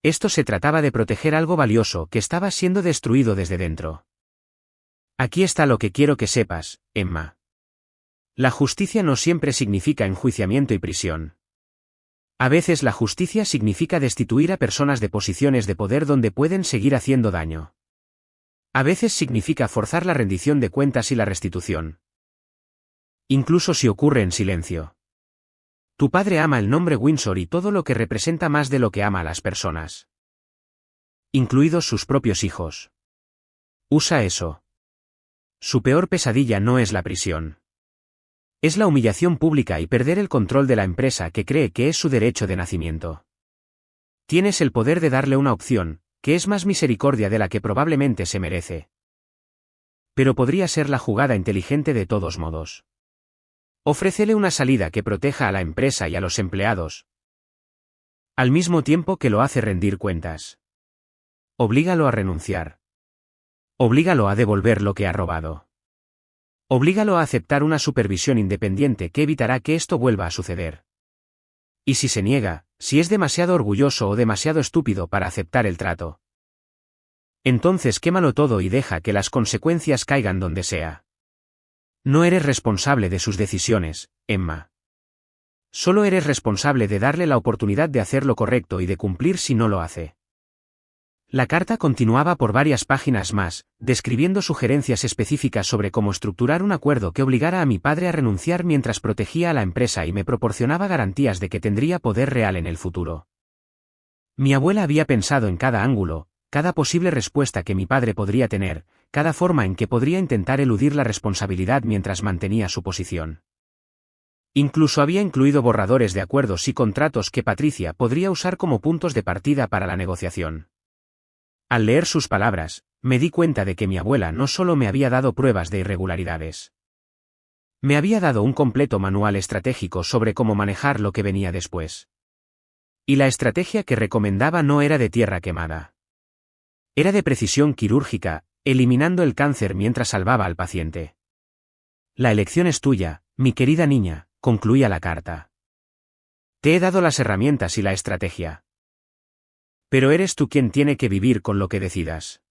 Esto se trataba de proteger algo valioso que estaba siendo destruido desde dentro. Aquí está lo que quiero que sepas, Emma. La justicia no siempre significa enjuiciamiento y prisión. A veces la justicia significa destituir a personas de posiciones de poder donde pueden seguir haciendo daño. A veces significa forzar la rendición de cuentas y la restitución. Incluso si ocurre en silencio. Tu padre ama el nombre Windsor y todo lo que representa más de lo que ama a las personas. Incluidos sus propios hijos. Usa eso. Su peor pesadilla no es la prisión. Es la humillación pública y perder el control de la empresa que cree que es su derecho de nacimiento. Tienes el poder de darle una opción, que es más misericordia de la que probablemente se merece. Pero podría ser la jugada inteligente de todos modos. Ofrécele una salida que proteja a la empresa y a los empleados, al mismo tiempo que lo hace rendir cuentas. Oblígalo a renunciar. Oblígalo a devolver lo que ha robado. Oblígalo a aceptar una supervisión independiente que evitará que esto vuelva a suceder. Y si se niega, si es demasiado orgulloso o demasiado estúpido para aceptar el trato, entonces quémalo todo y deja que las consecuencias caigan donde sea. No eres responsable de sus decisiones, Emma. Solo eres responsable de darle la oportunidad de hacer lo correcto y de cumplir si no lo hace. La carta continuaba por varias páginas más, describiendo sugerencias específicas sobre cómo estructurar un acuerdo que obligara a mi padre a renunciar mientras protegía a la empresa y me proporcionaba garantías de que tendría poder real en el futuro. Mi abuela había pensado en cada ángulo, cada posible respuesta que mi padre podría tener, cada forma en que podría intentar eludir la responsabilidad mientras mantenía su posición. Incluso había incluido borradores de acuerdos y contratos que Patricia podría usar como puntos de partida para la negociación. Al leer sus palabras, me di cuenta de que mi abuela no solo me había dado pruebas de irregularidades. Me había dado un completo manual estratégico sobre cómo manejar lo que venía después. Y la estrategia que recomendaba no era de tierra quemada. Era de precisión quirúrgica, eliminando el cáncer mientras salvaba al paciente. La elección es tuya, mi querida niña, concluía la carta. Te he dado las herramientas y la estrategia. Pero eres tú quien tiene que vivir con lo que decidas.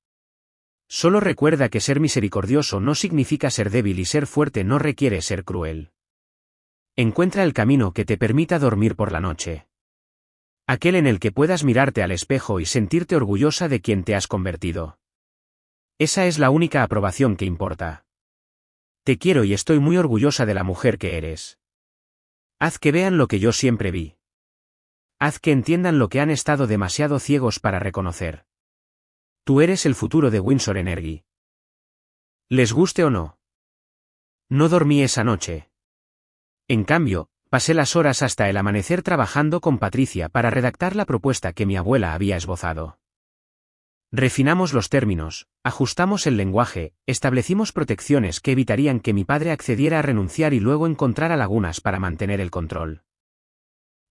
Solo recuerda que ser misericordioso no significa ser débil y ser fuerte no requiere ser cruel. Encuentra el camino que te permita dormir por la noche. Aquel en el que puedas mirarte al espejo y sentirte orgullosa de quien te has convertido. Esa es la única aprobación que importa. Te quiero y estoy muy orgullosa de la mujer que eres. Haz que vean lo que yo siempre vi. Haz que entiendan lo que han estado demasiado ciegos para reconocer. Tú eres el futuro de Windsor Energy. Les guste o no. No dormí esa noche. En cambio, pasé las horas hasta el amanecer trabajando con Patricia para redactar la propuesta que mi abuela había esbozado. Refinamos los términos, ajustamos el lenguaje, establecimos protecciones que evitarían que mi padre accediera a renunciar y luego encontrara lagunas para mantener el control.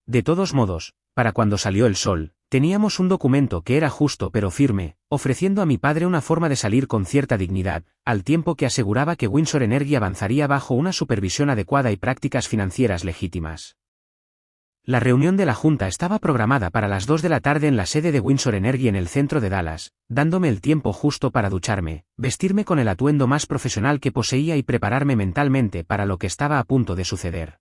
De todos modos, para cuando salió el sol, teníamos un documento que era justo pero firme, ofreciendo a mi padre una forma de salir con cierta dignidad, al tiempo que aseguraba que Windsor Energy avanzaría bajo una supervisión adecuada y prácticas financieras legítimas. La reunión de la Junta estaba programada para las 2 de la tarde en la sede de Windsor Energy en el centro de Dallas, dándome el tiempo justo para ducharme, vestirme con el atuendo más profesional que poseía y prepararme mentalmente para lo que estaba a punto de suceder.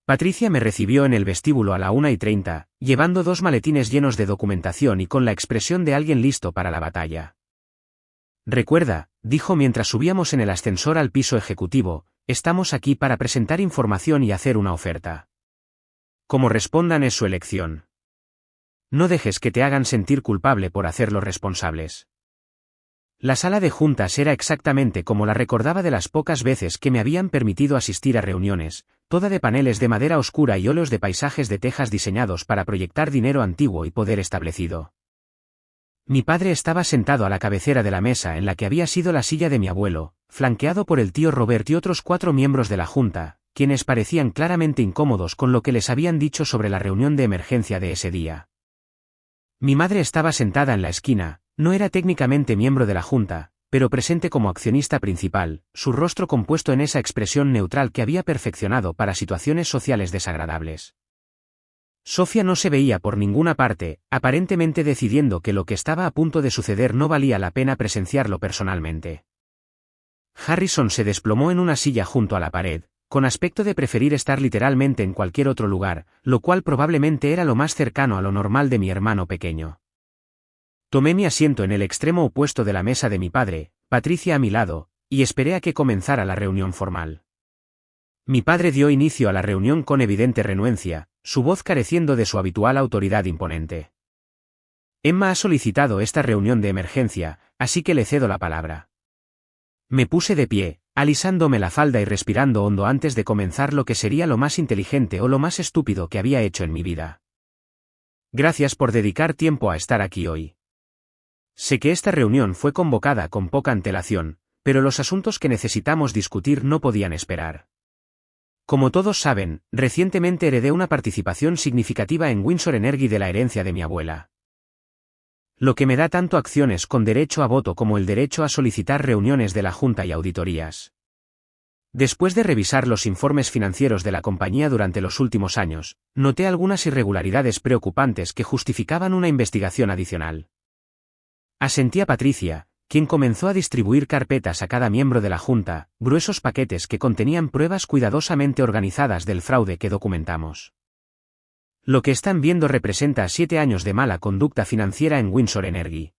Patricia me recibió en el vestíbulo a la 1:30, llevando 2 maletines llenos de documentación y con la expresión de alguien listo para la batalla. Recuerda, dijo mientras subíamos en el ascensor al piso ejecutivo, estamos aquí para presentar información y hacer una oferta. Como respondan es su elección. No dejes que te hagan sentir culpable por hacerlos responsables. La sala de juntas era exactamente como la recordaba de las pocas veces que me habían permitido asistir a reuniones, toda de paneles de madera oscura y óleos de paisajes de tejas diseñados para proyectar dinero antiguo y poder establecido. Mi padre estaba sentado a la cabecera de la mesa en la que había sido la silla de mi abuelo, flanqueado por el tío Robert y otros 4 miembros de la junta, quienes parecían claramente incómodos con lo que les habían dicho sobre la reunión de emergencia de ese día. Mi madre estaba sentada en la esquina, no era técnicamente miembro de la junta, pero presente como accionista principal, su rostro compuesto en esa expresión neutral que había perfeccionado para situaciones sociales desagradables. Sofía no se veía por ninguna parte, aparentemente decidiendo que lo que estaba a punto de suceder no valía la pena presenciarlo personalmente. Harrison se desplomó en una silla junto a la pared, con aspecto de preferir estar literalmente en cualquier otro lugar, lo cual probablemente era lo más cercano a lo normal de mi hermano pequeño. Tomé mi asiento en el extremo opuesto de la mesa de mi padre, Patricia a mi lado, y esperé a que comenzara la reunión formal. Mi padre dio inicio a la reunión con evidente renuencia, su voz careciendo de su habitual autoridad imponente. Emma ha solicitado esta reunión de emergencia, así que le cedo la palabra. Me puse de pie, alisándome la falda y respirando hondo antes de comenzar lo que sería lo más inteligente o lo más estúpido que había hecho en mi vida. Gracias por dedicar tiempo a estar aquí hoy. Sé que esta reunión fue convocada con poca antelación, pero los asuntos que necesitamos discutir no podían esperar. Como todos saben, recientemente heredé una participación significativa en Windsor Energy de la herencia de mi abuela. Lo que me da tanto acciones con derecho a voto como el derecho a solicitar reuniones de la Junta y auditorías. Después de revisar los informes financieros de la compañía durante los últimos años, noté algunas irregularidades preocupantes que justificaban una investigación adicional. Asentí a Patricia, quien comenzó a distribuir carpetas a cada miembro de la Junta, gruesos paquetes que contenían pruebas cuidadosamente organizadas del fraude que documentamos. Lo que están viendo representa 7 años de mala conducta financiera en Windsor Energy.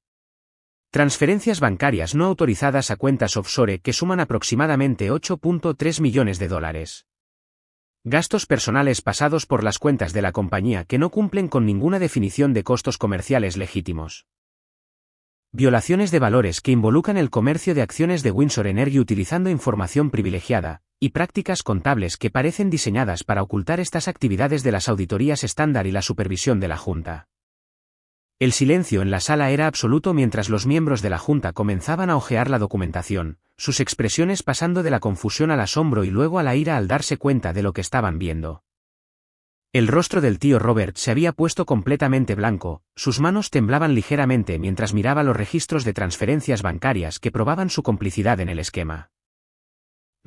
Transferencias bancarias no autorizadas a cuentas offshore que suman aproximadamente $8.3 millones. Gastos personales pasados por las cuentas de la compañía que no cumplen con ninguna definición de costos comerciales legítimos. Violaciones de valores que involucran el comercio de acciones de Windsor Energy utilizando información privilegiada, y prácticas contables que parecen diseñadas para ocultar estas actividades de las auditorías estándar y la supervisión de la Junta. El silencio en la sala era absoluto mientras los miembros de la Junta comenzaban a hojear la documentación, sus expresiones pasando de la confusión al asombro y luego a la ira al darse cuenta de lo que estaban viendo. El rostro del tío Robert se había puesto completamente blanco, sus manos temblaban ligeramente mientras miraba los registros de transferencias bancarias que probaban su complicidad en el esquema.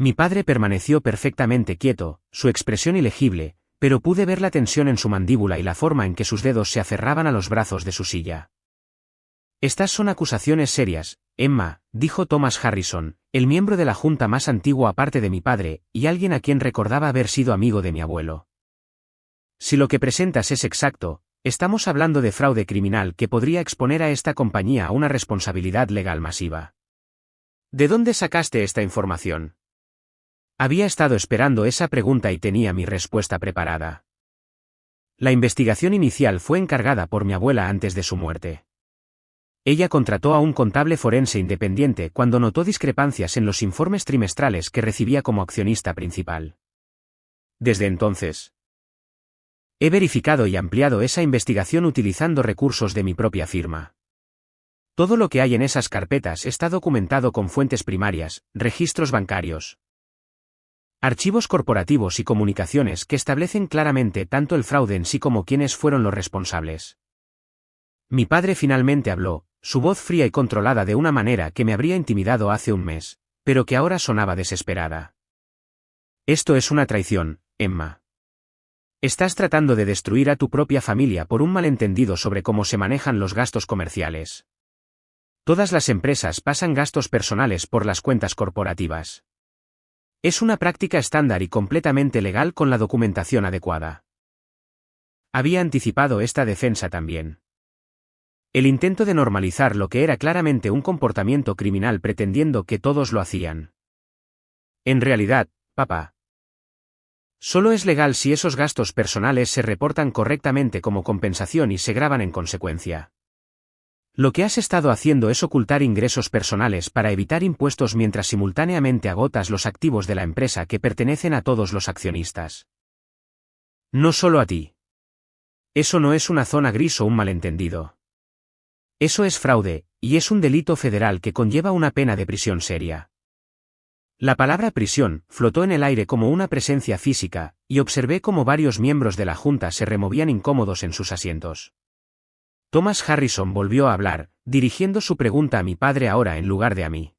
Mi padre permaneció perfectamente quieto, su expresión ilegible, pero pude ver la tensión en su mandíbula y la forma en que sus dedos se aferraban a los brazos de su silla. Estas son acusaciones serias, Emma, dijo Thomas Harrison, el miembro de la Junta más antiguo aparte de mi padre, y alguien a quien recordaba haber sido amigo de mi abuelo. Si lo que presentas es exacto, estamos hablando de fraude criminal que podría exponer a esta compañía a una responsabilidad legal masiva. ¿De dónde sacaste esta información? Había estado esperando esa pregunta y tenía mi respuesta preparada. La investigación inicial fue encargada por mi abuela antes de su muerte. Ella contrató a un contable forense independiente cuando notó discrepancias en los informes trimestrales que recibía como accionista principal. Desde entonces, he verificado y ampliado esa investigación utilizando recursos de mi propia firma. Todo lo que hay en esas carpetas está documentado con fuentes primarias, registros bancarios, archivos corporativos y comunicaciones que establecen claramente tanto el fraude en sí como quiénes fueron los responsables. Mi padre finalmente habló, su voz fría y controlada de una manera que me habría intimidado hace un mes, pero que ahora sonaba desesperada. Esto es una traición, Emma. Estás tratando de destruir a tu propia familia por un malentendido sobre cómo se manejan los gastos comerciales. Todas las empresas pasan gastos personales por las cuentas corporativas. Es una práctica estándar y completamente legal con la documentación adecuada. Había anticipado esta defensa también. El intento de normalizar lo que era claramente un comportamiento criminal pretendiendo que todos lo hacían. En realidad, papá, solo es legal si esos gastos personales se reportan correctamente como compensación y se graban en consecuencia. Lo que has estado haciendo es ocultar ingresos personales para evitar impuestos mientras simultáneamente agotas los activos de la empresa que pertenecen a todos los accionistas. No solo a ti. Eso no es una zona gris o un malentendido. Eso es fraude, y es un delito federal que conlleva una pena de prisión seria. La palabra prisión flotó en el aire como una presencia física, y observé cómo varios miembros de la Junta se removían incómodos en sus asientos. Thomas Harrison volvió a hablar, dirigiendo su pregunta a mi padre ahora en lugar de a mí.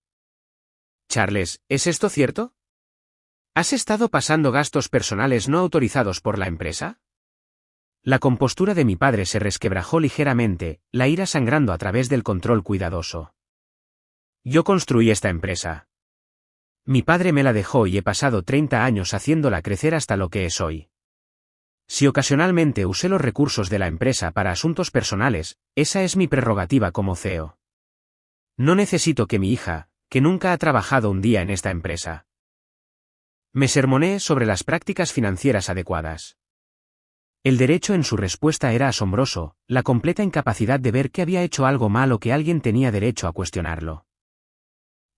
Charles, ¿es esto cierto? ¿Has estado pasando gastos personales no autorizados por la empresa? La compostura de mi padre se resquebrajó ligeramente, la ira sangrando a través del control cuidadoso. Yo construí esta empresa. Mi padre me la dejó y he pasado 30 años haciéndola crecer hasta lo que es hoy. Si ocasionalmente usé los recursos de la empresa para asuntos personales, esa es mi prerrogativa como CEO. No necesito que mi hija, que nunca ha trabajado un día en esta empresa. Me sermoneé sobre las prácticas financieras adecuadas. El derecho en su respuesta era asombroso, la completa incapacidad de ver que había hecho algo mal o que alguien tenía derecho a cuestionarlo.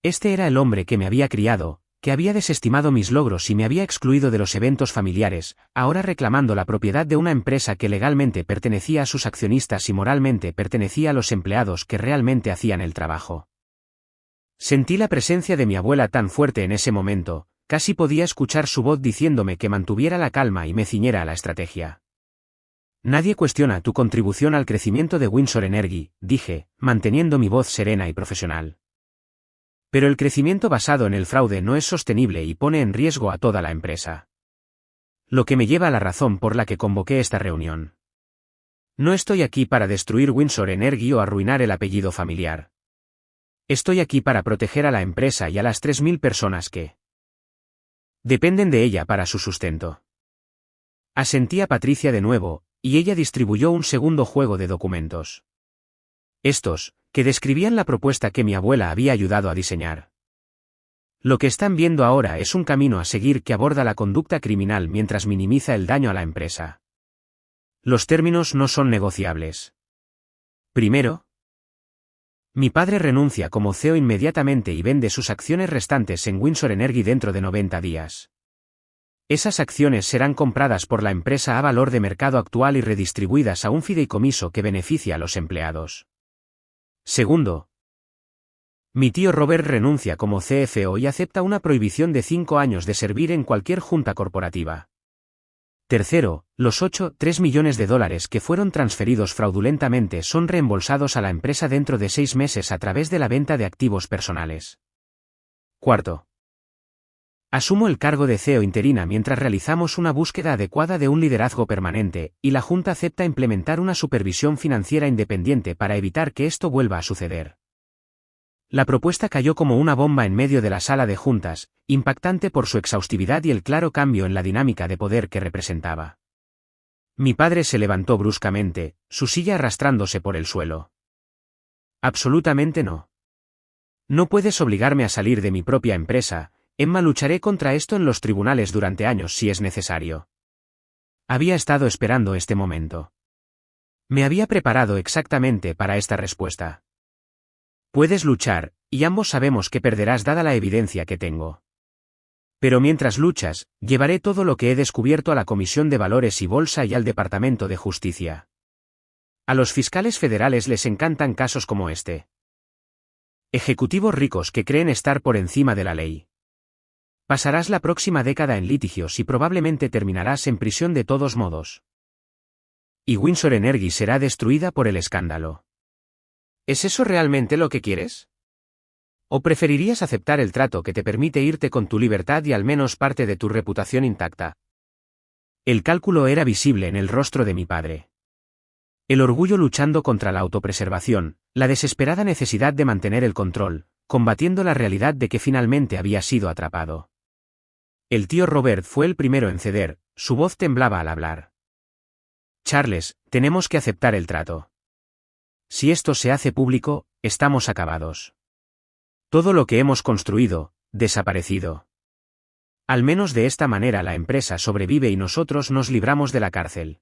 Este era el hombre que me había criado, que había desestimado mis logros y me había excluido de los eventos familiares, ahora reclamando la propiedad de una empresa que legalmente pertenecía a sus accionistas y moralmente pertenecía a los empleados que realmente hacían el trabajo. Sentí la presencia de mi abuela tan fuerte en ese momento, casi podía escuchar su voz diciéndome que mantuviera la calma y me ciñera a la estrategia. Nadie cuestiona tu contribución al crecimiento de Windsor Energy, dije, manteniendo mi voz serena y profesional. Pero el crecimiento basado en el fraude no es sostenible y pone en riesgo a toda la empresa. Lo que me lleva a la razón por la que convoqué esta reunión. No estoy aquí para destruir Windsor Energy o arruinar el apellido familiar. Estoy aquí para proteger a la empresa y a las 3.000 personas que dependen de ella para su sustento. Asentí a Patricia de nuevo, y ella distribuyó un segundo juego de documentos. Estos, que describían la propuesta que mi abuela había ayudado a diseñar. Lo que están viendo ahora es un camino a seguir que aborda la conducta criminal mientras minimiza el daño a la empresa. Los términos no son negociables. Primero, mi padre renuncia como CEO inmediatamente y vende sus acciones restantes en Windsor Energy dentro de 90 días. Esas acciones serán compradas por la empresa a valor de mercado actual y redistribuidas a un fideicomiso que beneficia a los empleados. Segundo, mi tío Robert renuncia como CFO y acepta una prohibición de 5 años de servir en cualquier junta corporativa. Tercero, los 3 millones de dólares que fueron transferidos fraudulentamente son reembolsados a la empresa dentro de 6 meses a través de la venta de activos personales. Cuarto, asumo el cargo de CEO interina mientras realizamos una búsqueda adecuada de un liderazgo permanente, y la Junta acepta implementar una supervisión financiera independiente para evitar que esto vuelva a suceder. La propuesta cayó como una bomba en medio de la sala de juntas, impactante por su exhaustividad y el claro cambio en la dinámica de poder que representaba. Mi padre se levantó bruscamente, su silla arrastrándose por el suelo. Absolutamente no. No puedes obligarme a salir de mi propia empresa. Emma, lucharé contra esto en los tribunales durante años si es necesario. Había estado esperando este momento. Me había preparado exactamente para esta respuesta. Puedes luchar, y ambos sabemos que perderás dada la evidencia que tengo. Pero mientras luchas, llevaré todo lo que he descubierto a la Comisión de Valores y Bolsa y al Departamento de Justicia. A los fiscales federales les encantan casos como este. Ejecutivos ricos que creen estar por encima de la ley. Pasarás la próxima década en litigios y probablemente terminarás en prisión de todos modos. Y Windsor Energy será destruida por el escándalo. ¿Es eso realmente lo que quieres? ¿O preferirías aceptar el trato que te permite irte con tu libertad y al menos parte de tu reputación intacta? El cálculo era visible en el rostro de mi padre. El orgullo luchando contra la autopreservación, la desesperada necesidad de mantener el control, combatiendo la realidad de que finalmente había sido atrapado. El tío Robert fue el primero en ceder, su voz temblaba al hablar. Charles, tenemos que aceptar el trato. Si esto se hace público, estamos acabados. Todo lo que hemos construido, desaparecido. Al menos de esta manera la empresa sobrevive y nosotros nos libramos de la cárcel.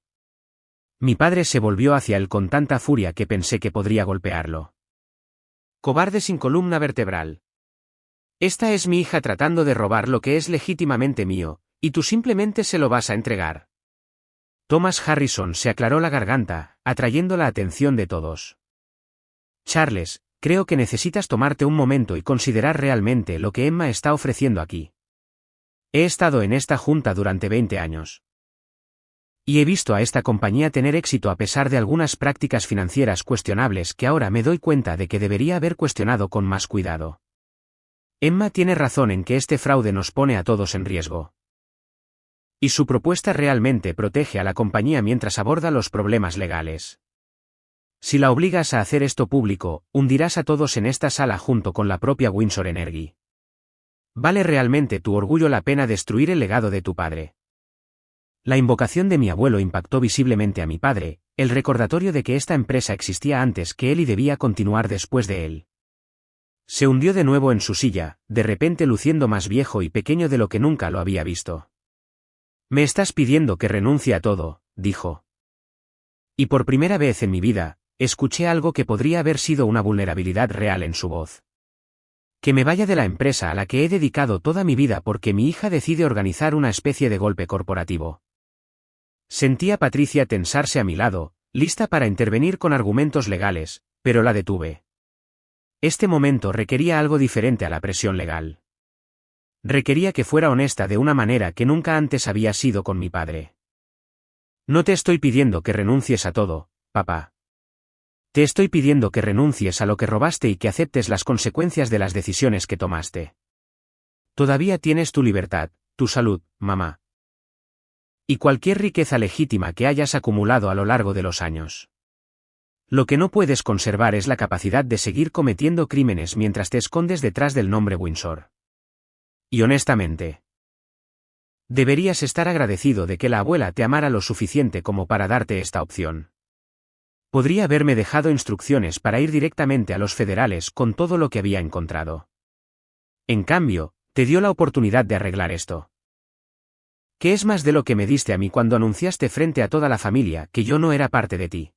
Mi padre se volvió hacia él con tanta furia que pensé que podría golpearlo. Cobarde sin columna vertebral. Esta es mi hija tratando de robar lo que es legítimamente mío, y tú simplemente se lo vas a entregar. Thomas Harrison se aclaró la garganta, atrayendo la atención de todos. Charles, creo que necesitas tomarte un momento y considerar realmente lo que Emma está ofreciendo aquí. He estado en esta junta durante 20 años. Y he visto a esta compañía tener éxito a pesar de algunas prácticas financieras cuestionables que ahora me doy cuenta de que debería haber cuestionado con más cuidado. Emma tiene razón en que este fraude nos pone a todos en riesgo. Y su propuesta realmente protege a la compañía mientras aborda los problemas legales. Si la obligas a hacer esto público, hundirás a todos en esta sala junto con la propia Windsor Energy. ¿Vale realmente tu orgullo la pena destruir el legado de tu padre? La invocación de mi abuelo impactó visiblemente a mi padre, el recordatorio de que esta empresa existía antes que él y debía continuar después de él. Se hundió de nuevo en su silla, de repente luciendo más viejo y pequeño de lo que nunca lo había visto. «Me estás pidiendo que renuncie a todo», dijo. Y por primera vez en mi vida, escuché algo que podría haber sido una vulnerabilidad real en su voz. Que me vaya de la empresa a la que he dedicado toda mi vida porque mi hija decide organizar una especie de golpe corporativo. Sentí a Patricia tensarse a mi lado, lista para intervenir con argumentos legales, pero la detuve. Este momento requería algo diferente a la presión legal. Requería que fuera honesta de una manera que nunca antes había sido con mi padre. No te estoy pidiendo que renuncies a todo, papá. Te estoy pidiendo que renuncies a lo que robaste y que aceptes las consecuencias de las decisiones que tomaste. Todavía tienes tu libertad, tu salud, mamá. Y cualquier riqueza legítima que hayas acumulado a lo largo de los años. Lo que no puedes conservar es la capacidad de seguir cometiendo crímenes mientras te escondes detrás del nombre Windsor. Y honestamente, deberías estar agradecido de que la abuela te amara lo suficiente como para darte esta opción. Podría haberme dejado instrucciones para ir directamente a los federales con todo lo que había encontrado. En cambio, te dio la oportunidad de arreglar esto. ¿Qué es más de lo que me diste a mí cuando anunciaste frente a toda la familia que yo no era parte de ti?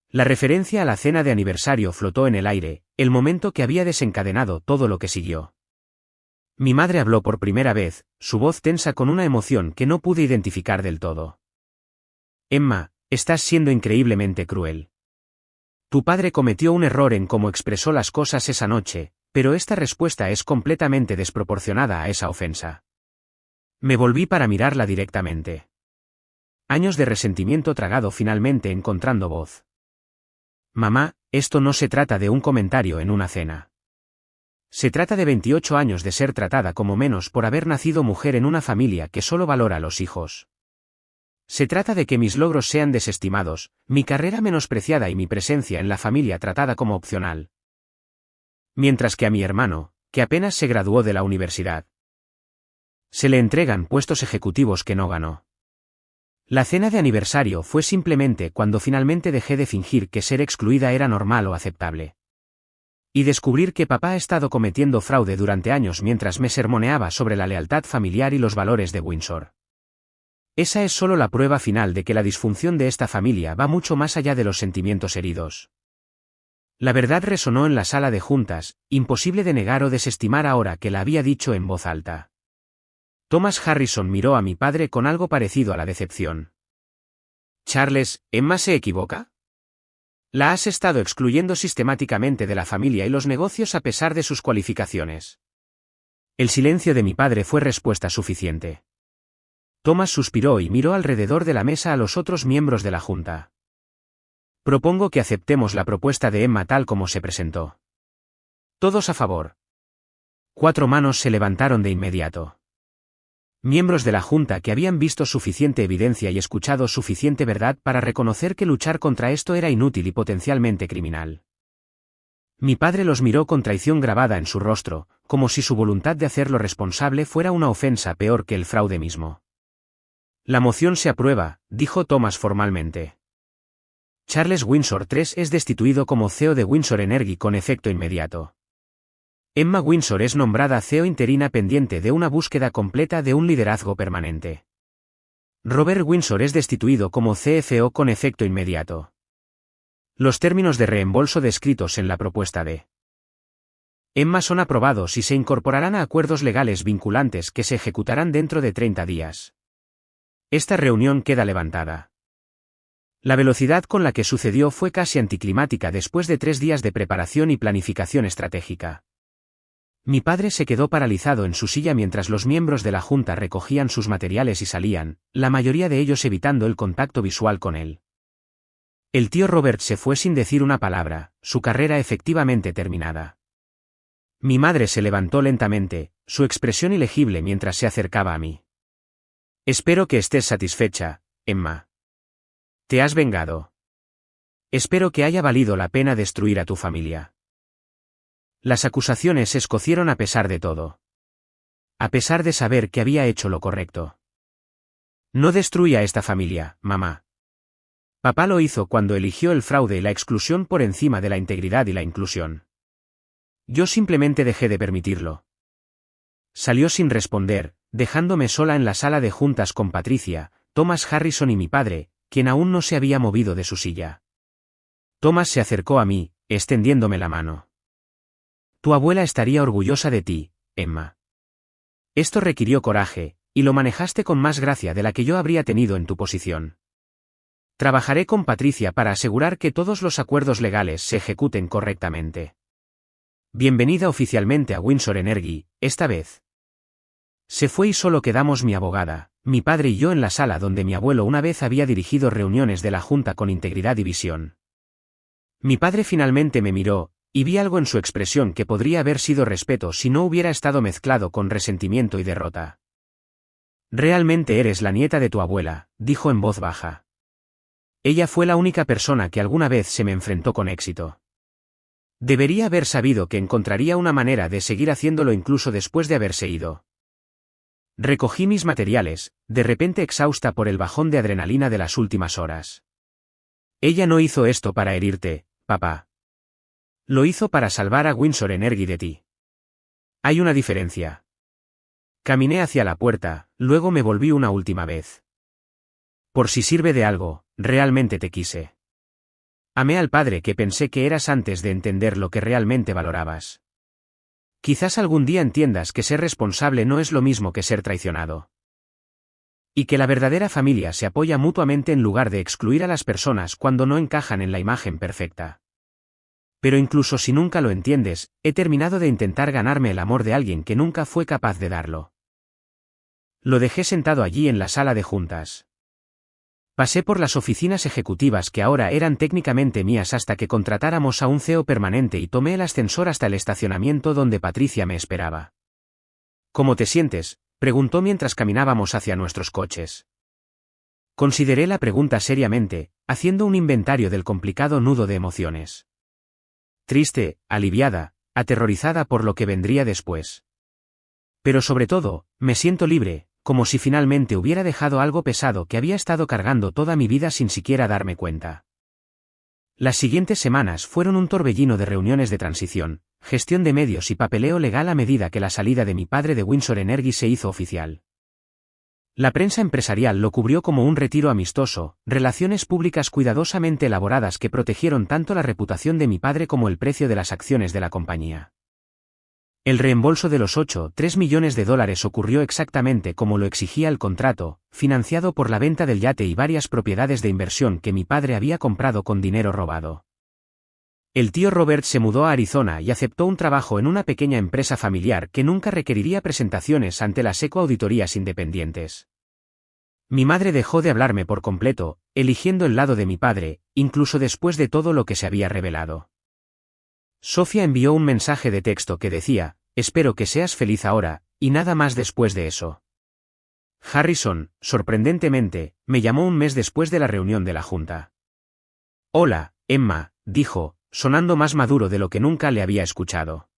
La referencia a la cena de aniversario flotó en el aire, el momento que había desencadenado todo lo que siguió. Mi madre habló por primera vez, su voz tensa con una emoción que no pude identificar del todo. Emma, estás siendo increíblemente cruel. Tu padre cometió un error en cómo expresó las cosas esa noche, pero esta respuesta es completamente desproporcionada a esa ofensa. Me volví para mirarla directamente. Años de resentimiento tragado finalmente encontrando voz. Mamá, esto no se trata de un comentario en una cena. Se trata de 28 años de ser tratada como menos por haber nacido mujer en una familia que solo valora a los hijos. Se trata de que mis logros sean desestimados, mi carrera menospreciada y mi presencia en la familia tratada como opcional. Mientras que a mi hermano, que apenas se graduó de la universidad, se le entregan puestos ejecutivos que no ganó. La cena de aniversario fue simplemente cuando finalmente dejé de fingir que ser excluida era normal o aceptable. Y descubrir que papá ha estado cometiendo fraude durante años mientras me sermoneaba sobre la lealtad familiar y los valores de Windsor. Esa es solo la prueba final de que la disfunción de esta familia va mucho más allá de los sentimientos heridos. La verdad resonó en la sala de juntas, imposible de negar o desestimar ahora que la había dicho en voz alta. Thomas Harrison miró a mi padre con algo parecido a la decepción. Charles, ¿Emma se equivoca? La has estado excluyendo sistemáticamente de la familia y los negocios a pesar de sus cualificaciones. El silencio de mi padre fue respuesta suficiente. Thomas suspiró y miró alrededor de la mesa a los otros miembros de la junta. Propongo que aceptemos la propuesta de Emma tal como se presentó. Todos a favor. 4 manos se levantaron de inmediato. Miembros de la junta que habían visto suficiente evidencia y escuchado suficiente verdad para reconocer que luchar contra esto era inútil y potencialmente criminal. Mi padre los miró con traición grabada en su rostro, como si su voluntad de hacerlo responsable fuera una ofensa peor que el fraude mismo. La moción se aprueba, dijo Thomas formalmente. Charles Windsor III es destituido como CEO de Windsor Energy con efecto inmediato. Emma Windsor es nombrada CEO interina pendiente de una búsqueda completa de un liderazgo permanente. Robert Windsor es destituido como CFO con efecto inmediato. Los términos de reembolso descritos en la propuesta de Emma son aprobados y se incorporarán a acuerdos legales vinculantes que se ejecutarán dentro de 30 días. Esta reunión queda levantada. La velocidad con la que sucedió fue casi anticlimática después de 3 días de preparación y planificación estratégica. Mi padre se quedó paralizado en su silla mientras los miembros de la junta recogían sus materiales y salían, la mayoría de ellos evitando el contacto visual con él. El tío Robert se fue sin decir una palabra, su carrera efectivamente terminada. Mi madre se levantó lentamente, su expresión ilegible mientras se acercaba a mí. Espero que estés satisfecha, Emma. Te has vengado. Espero que haya valido la pena destruir a tu familia. Las acusaciones se escocieron a pesar de todo. a pesar de saber que había hecho lo correcto. No destruya esta familia, mamá. Papá lo hizo cuando eligió el fraude y la exclusión por encima de la integridad y la inclusión. Yo simplemente dejé de permitirlo. Salió sin responder, dejándome sola en la sala de juntas con Patricia, Thomas Harrison y mi padre, quien aún no se había movido de su silla. Thomas se acercó a mí, extendiéndome la mano. Tu abuela estaría orgullosa de ti, Emma. Esto requirió coraje, y lo manejaste con más gracia de la que yo habría tenido en tu posición. Trabajaré con Patricia para asegurar que todos los acuerdos legales se ejecuten correctamente. Bienvenida oficialmente a Windsor Energy, esta vez. Se fue y solo quedamos mi abogada, mi padre y yo en la sala donde mi abuelo una vez había dirigido reuniones de la Junta con integridad y visión. Mi padre finalmente me miró, y vi algo en su expresión que podría haber sido respeto si no hubiera estado mezclado con resentimiento y derrota. Realmente eres la nieta de tu abuela, dijo en voz baja. Ella fue la única persona que alguna vez se me enfrentó con éxito. Debería haber sabido que encontraría una manera de seguir haciéndolo incluso después de haberse ido. Recogí mis materiales, de repente exhausta por el bajón de adrenalina de las últimas horas. Ella no hizo esto para herirte, papá. Lo hizo para salvar a Windsor Energy de ti. Hay una diferencia. Caminé hacia la puerta, luego me volví una última vez. Por si sirve de algo, realmente te quise. Amé al padre que pensé que eras antes de entender lo que realmente valorabas. Quizás algún día entiendas que ser responsable no es lo mismo que ser traicionado. Y que la verdadera familia se apoya mutuamente en lugar de excluir a las personas cuando no encajan en la imagen perfecta. Pero incluso si nunca lo entiendes, he terminado de intentar ganarme el amor de alguien que nunca fue capaz de darlo. Lo dejé sentado allí en la sala de juntas. Pasé por las oficinas ejecutivas que ahora eran técnicamente mías hasta que contratáramos a un CEO permanente y tomé el ascensor hasta el estacionamiento donde Patricia me esperaba. ¿Cómo te sientes?, preguntó mientras caminábamos hacia nuestros coches. Consideré la pregunta seriamente, haciendo un inventario del complicado nudo de emociones. Triste, aliviada, aterrorizada por lo que vendría después. Pero sobre todo, me siento libre, como si finalmente hubiera dejado algo pesado que había estado cargando toda mi vida sin siquiera darme cuenta. Las siguientes semanas fueron un torbellino de reuniones de transición, gestión de medios y papeleo legal a medida que la salida de mi padre de Windsor Energy se hizo oficial. La prensa empresarial lo cubrió como un retiro amistoso, relaciones públicas cuidadosamente elaboradas que protegieron tanto la reputación de mi padre como el precio de las acciones de la compañía. El reembolso de los $3 millones ocurrió exactamente como lo exigía el contrato, financiado por la venta del yate y varias propiedades de inversión que mi padre había comprado con dinero robado. El tío Robert se mudó a Arizona y aceptó un trabajo en una pequeña empresa familiar que nunca requeriría presentaciones ante las ecoauditorías independientes. Mi madre dejó de hablarme por completo, eligiendo el lado de mi padre, incluso después de todo lo que se había revelado. Sofía envió un mensaje de texto que decía, espero que seas feliz ahora, y nada más después de eso. Harrison, sorprendentemente, me llamó un mes después de la reunión de la junta. Hola, Emma, dijo, sonando más maduro de lo que nunca le había escuchado.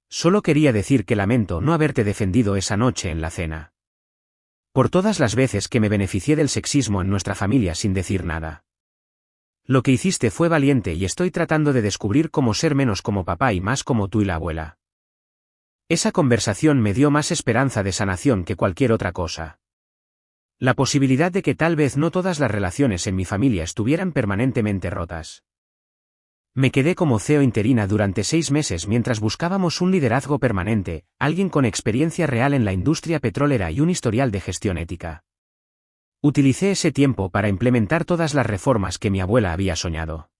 Solo quería decir que lamento no haberte defendido esa noche en la cena. Por todas las veces que me beneficié del sexismo en nuestra familia sin decir nada. Lo que hiciste fue valiente y estoy tratando de descubrir cómo ser menos como papá y más como tú y la abuela. Esa conversación me dio más esperanza de sanación que cualquier otra cosa. La posibilidad de que tal vez no todas las relaciones en mi familia estuvieran permanentemente rotas. Me quedé como CEO interina durante 6 meses mientras buscábamos un liderazgo permanente, alguien con experiencia real en la industria petrolera y un historial de gestión ética. Utilicé ese tiempo para implementar todas las reformas que mi abuela había soñado.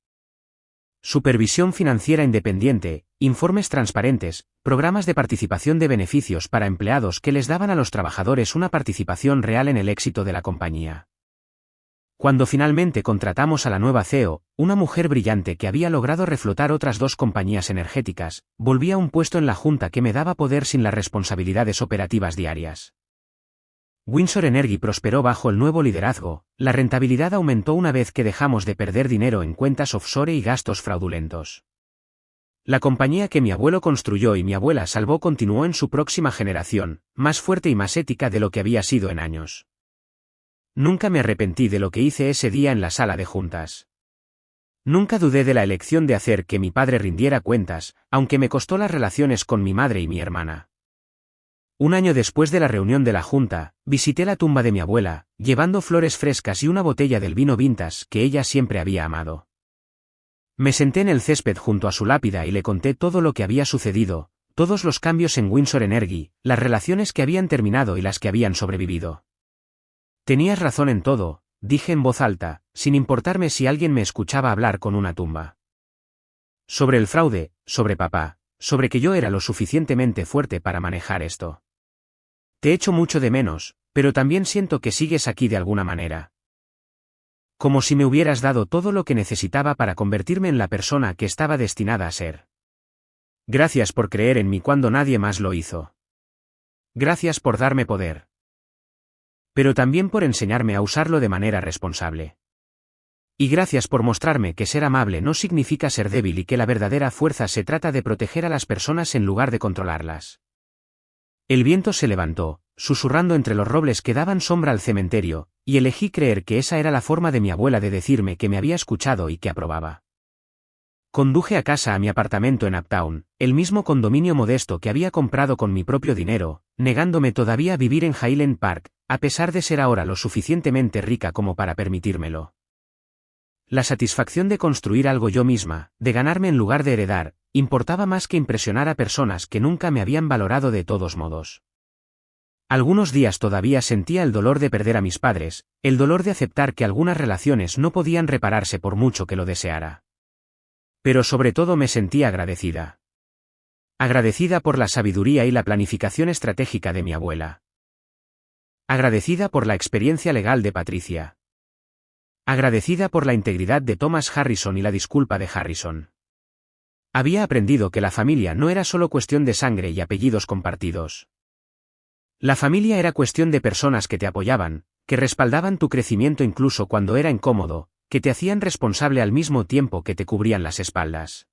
Supervisión financiera independiente, informes transparentes, programas de participación de beneficios para empleados que les daban a los trabajadores una participación real en el éxito de la compañía. Cuando finalmente contratamos a la nueva CEO, una mujer brillante que había logrado reflotar otras 2 compañías energéticas, volví a un puesto en la junta que me daba poder sin las responsabilidades operativas diarias. Windsor Energy prosperó bajo el nuevo liderazgo, la rentabilidad aumentó una vez que dejamos de perder dinero en cuentas offshore y gastos fraudulentos. La compañía que mi abuelo construyó y mi abuela salvó continuó en su próxima generación, más fuerte y más ética de lo que había sido en años. Nunca me arrepentí de lo que hice ese día en la sala de juntas. Nunca dudé de la elección de hacer que mi padre rindiera cuentas, aunque me costó las relaciones con mi madre y mi hermana. Un año después de la reunión de la junta, visité la tumba de mi abuela, llevando flores frescas y una botella del vino vintage que ella siempre había amado. Me senté en el césped junto a su lápida y le conté todo lo que había sucedido, todos los cambios en Windsor Energy, las relaciones que habían terminado y las que habían sobrevivido. Tenías razón en todo, dije en voz alta, sin importarme si alguien me escuchaba hablar con una tumba. Sobre el fraude, sobre papá, sobre que yo era lo suficientemente fuerte para manejar esto. Te echo mucho de menos, pero también siento que sigues aquí de alguna manera. Como si me hubieras dado todo lo que necesitaba para convertirme en la persona que estaba destinada a ser. Gracias por creer en mí cuando nadie más lo hizo. Gracias por darme poder. Pero también por enseñarme a usarlo de manera responsable. Y gracias por mostrarme que ser amable no significa ser débil y que la verdadera fuerza se trata de proteger a las personas en lugar de controlarlas. El viento se levantó, susurrando entre los robles que daban sombra al cementerio, y elegí creer que esa era la forma de mi abuela de decirme que me había escuchado y que aprobaba. Conduje a casa a mi apartamento en Uptown, el mismo condominio modesto que había comprado con mi propio dinero, negándome todavía a vivir en Highland Park, a pesar de ser ahora lo suficientemente rica como para permitírmelo. La satisfacción de construir algo yo misma, de ganarme en lugar de heredar, importaba más que impresionar a personas que nunca me habían valorado de todos modos. Algunos días todavía sentía el dolor de perder a mis padres, el dolor de aceptar que algunas relaciones no podían repararse por mucho que lo deseara. Pero sobre todo me sentía agradecida. Agradecida por la sabiduría y la planificación estratégica de mi abuela. Agradecida por la experiencia legal de Patricia. Agradecida por la integridad de Thomas Harrison y la disculpa de Harrison. Había aprendido que la familia no era solo cuestión de sangre y apellidos compartidos. La familia era cuestión de personas que te apoyaban, que respaldaban tu crecimiento incluso cuando era incómodo, que te hacían responsable al mismo tiempo que te cubrían las espaldas.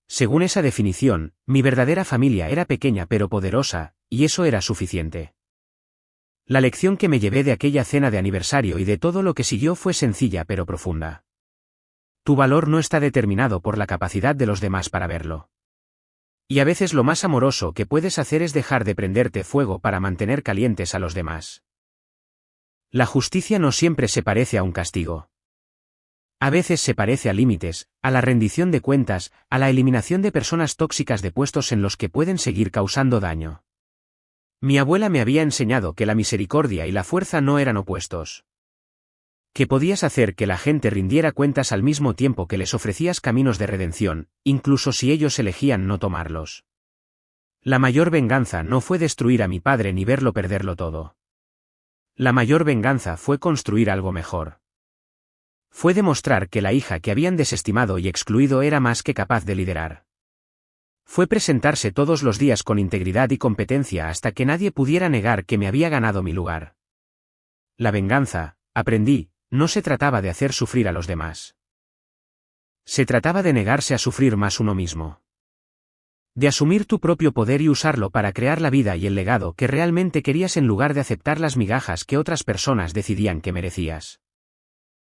Según esa definición, mi verdadera familia era pequeña pero poderosa, y eso era suficiente. La lección que me llevé de aquella cena de aniversario y de todo lo que siguió fue sencilla pero profunda. Tu valor no está determinado por la capacidad de los demás para verlo. Y a veces lo más amoroso que puedes hacer es dejar de prenderte fuego para mantener calientes a los demás. La justicia no siempre se parece a un castigo. A veces se parece a límites, a la rendición de cuentas, a la eliminación de personas tóxicas de puestos en los que pueden seguir causando daño. Mi abuela me había enseñado que la misericordia y la fuerza no eran opuestos. Que podías hacer que la gente rindiera cuentas al mismo tiempo que les ofrecías caminos de redención, incluso si ellos elegían no tomarlos. La mayor venganza no fue destruir a mi padre ni verlo perderlo todo. La mayor venganza fue construir algo mejor. Fue demostrar que la hija que habían desestimado y excluido era más que capaz de liderar. Fue presentarse todos los días con integridad y competencia hasta que nadie pudiera negar que me había ganado mi lugar. La venganza, aprendí, no se trataba de hacer sufrir a los demás. Se trataba de negarse a sufrir más uno mismo. De asumir tu propio poder y usarlo para crear la vida y el legado que realmente querías en lugar de aceptar las migajas que otras personas decidían que merecías.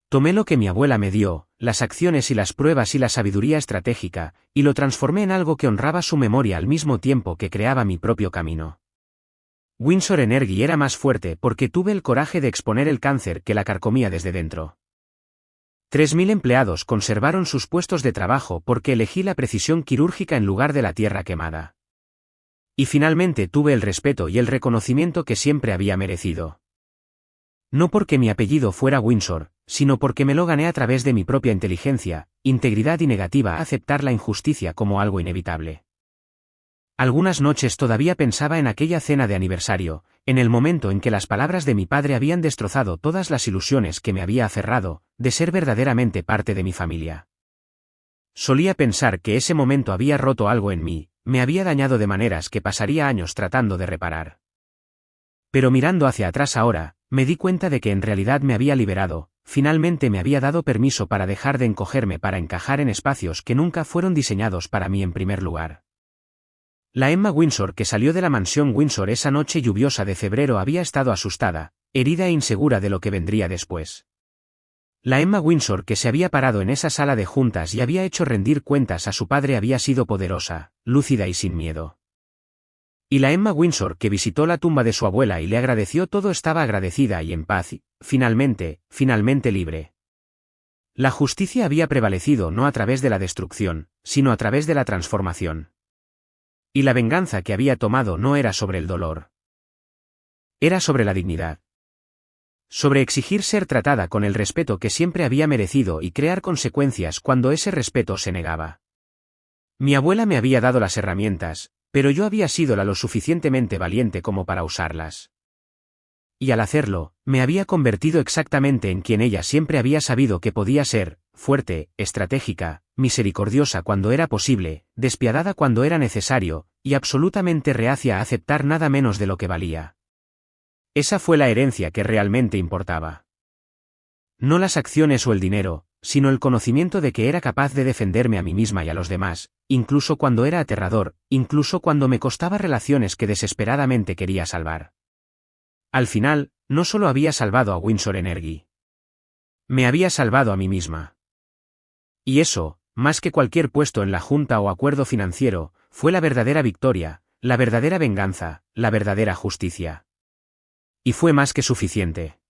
Tomé lo que mi abuela me dio, las acciones y las pruebas y la sabiduría estratégica, y lo transformé en algo que honraba su memoria al mismo tiempo que creaba mi propio camino. Windsor Energy era más fuerte porque tuve el coraje de exponer el cáncer que la carcomía desde dentro. 3.000 empleados conservaron sus puestos de trabajo porque elegí la precisión quirúrgica en lugar de la tierra quemada. Y finalmente tuve el respeto y el reconocimiento que siempre había merecido. No porque mi apellido fuera Windsor, sino porque me lo gané a través de mi propia inteligencia, integridad y negativa a aceptar la injusticia como algo inevitable. Algunas noches todavía pensaba en aquella cena de aniversario, en el momento en que las palabras de mi padre habían destrozado todas las ilusiones que me había aferrado, de ser verdaderamente parte de mi familia. Solía pensar que ese momento había roto algo en mí, me había dañado de maneras que pasaría años tratando de reparar. Pero mirando hacia atrás ahora, me di cuenta de que en realidad me había liberado, finalmente me había dado permiso para dejar de encogerme para encajar en espacios que nunca fueron diseñados para mí en primer lugar. La Emma Windsor que salió de la mansión Windsor esa noche lluviosa de febrero había estado asustada, herida e insegura de lo que vendría después. La Emma Windsor que se había parado en esa sala de juntas y había hecho rendir cuentas a su padre había sido poderosa, lúcida y sin miedo. Y la Emma Windsor que visitó la tumba de su abuela y le agradeció todo estaba agradecida y en paz, finalmente libre. La justicia había prevalecido no a través de la destrucción, sino a través de la transformación. Y la venganza que había tomado no era sobre el dolor. Era sobre la dignidad. Sobre exigir ser tratada con el respeto que siempre había merecido y crear consecuencias cuando ese respeto se negaba. Mi abuela me había dado las herramientas, pero yo había sido lo suficientemente valiente como para usarlas. Y al hacerlo, me había convertido exactamente en quien ella siempre había sabido que podía ser, fuerte, estratégica, misericordiosa cuando era posible, despiadada cuando era necesario, y absolutamente reacia a aceptar nada menos de lo que valía. Esa fue la herencia que realmente importaba. No las acciones o el dinero, sino el conocimiento de que era capaz de defenderme a mí misma y a los demás, incluso cuando era aterrador, incluso cuando me costaba relaciones que desesperadamente quería salvar. Al final, no solo había salvado a Windsor Energy. Me había salvado a mí misma. Y eso, más que cualquier puesto en la junta o acuerdo financiero, fue la verdadera victoria, la verdadera venganza, la verdadera justicia. Y fue más que suficiente.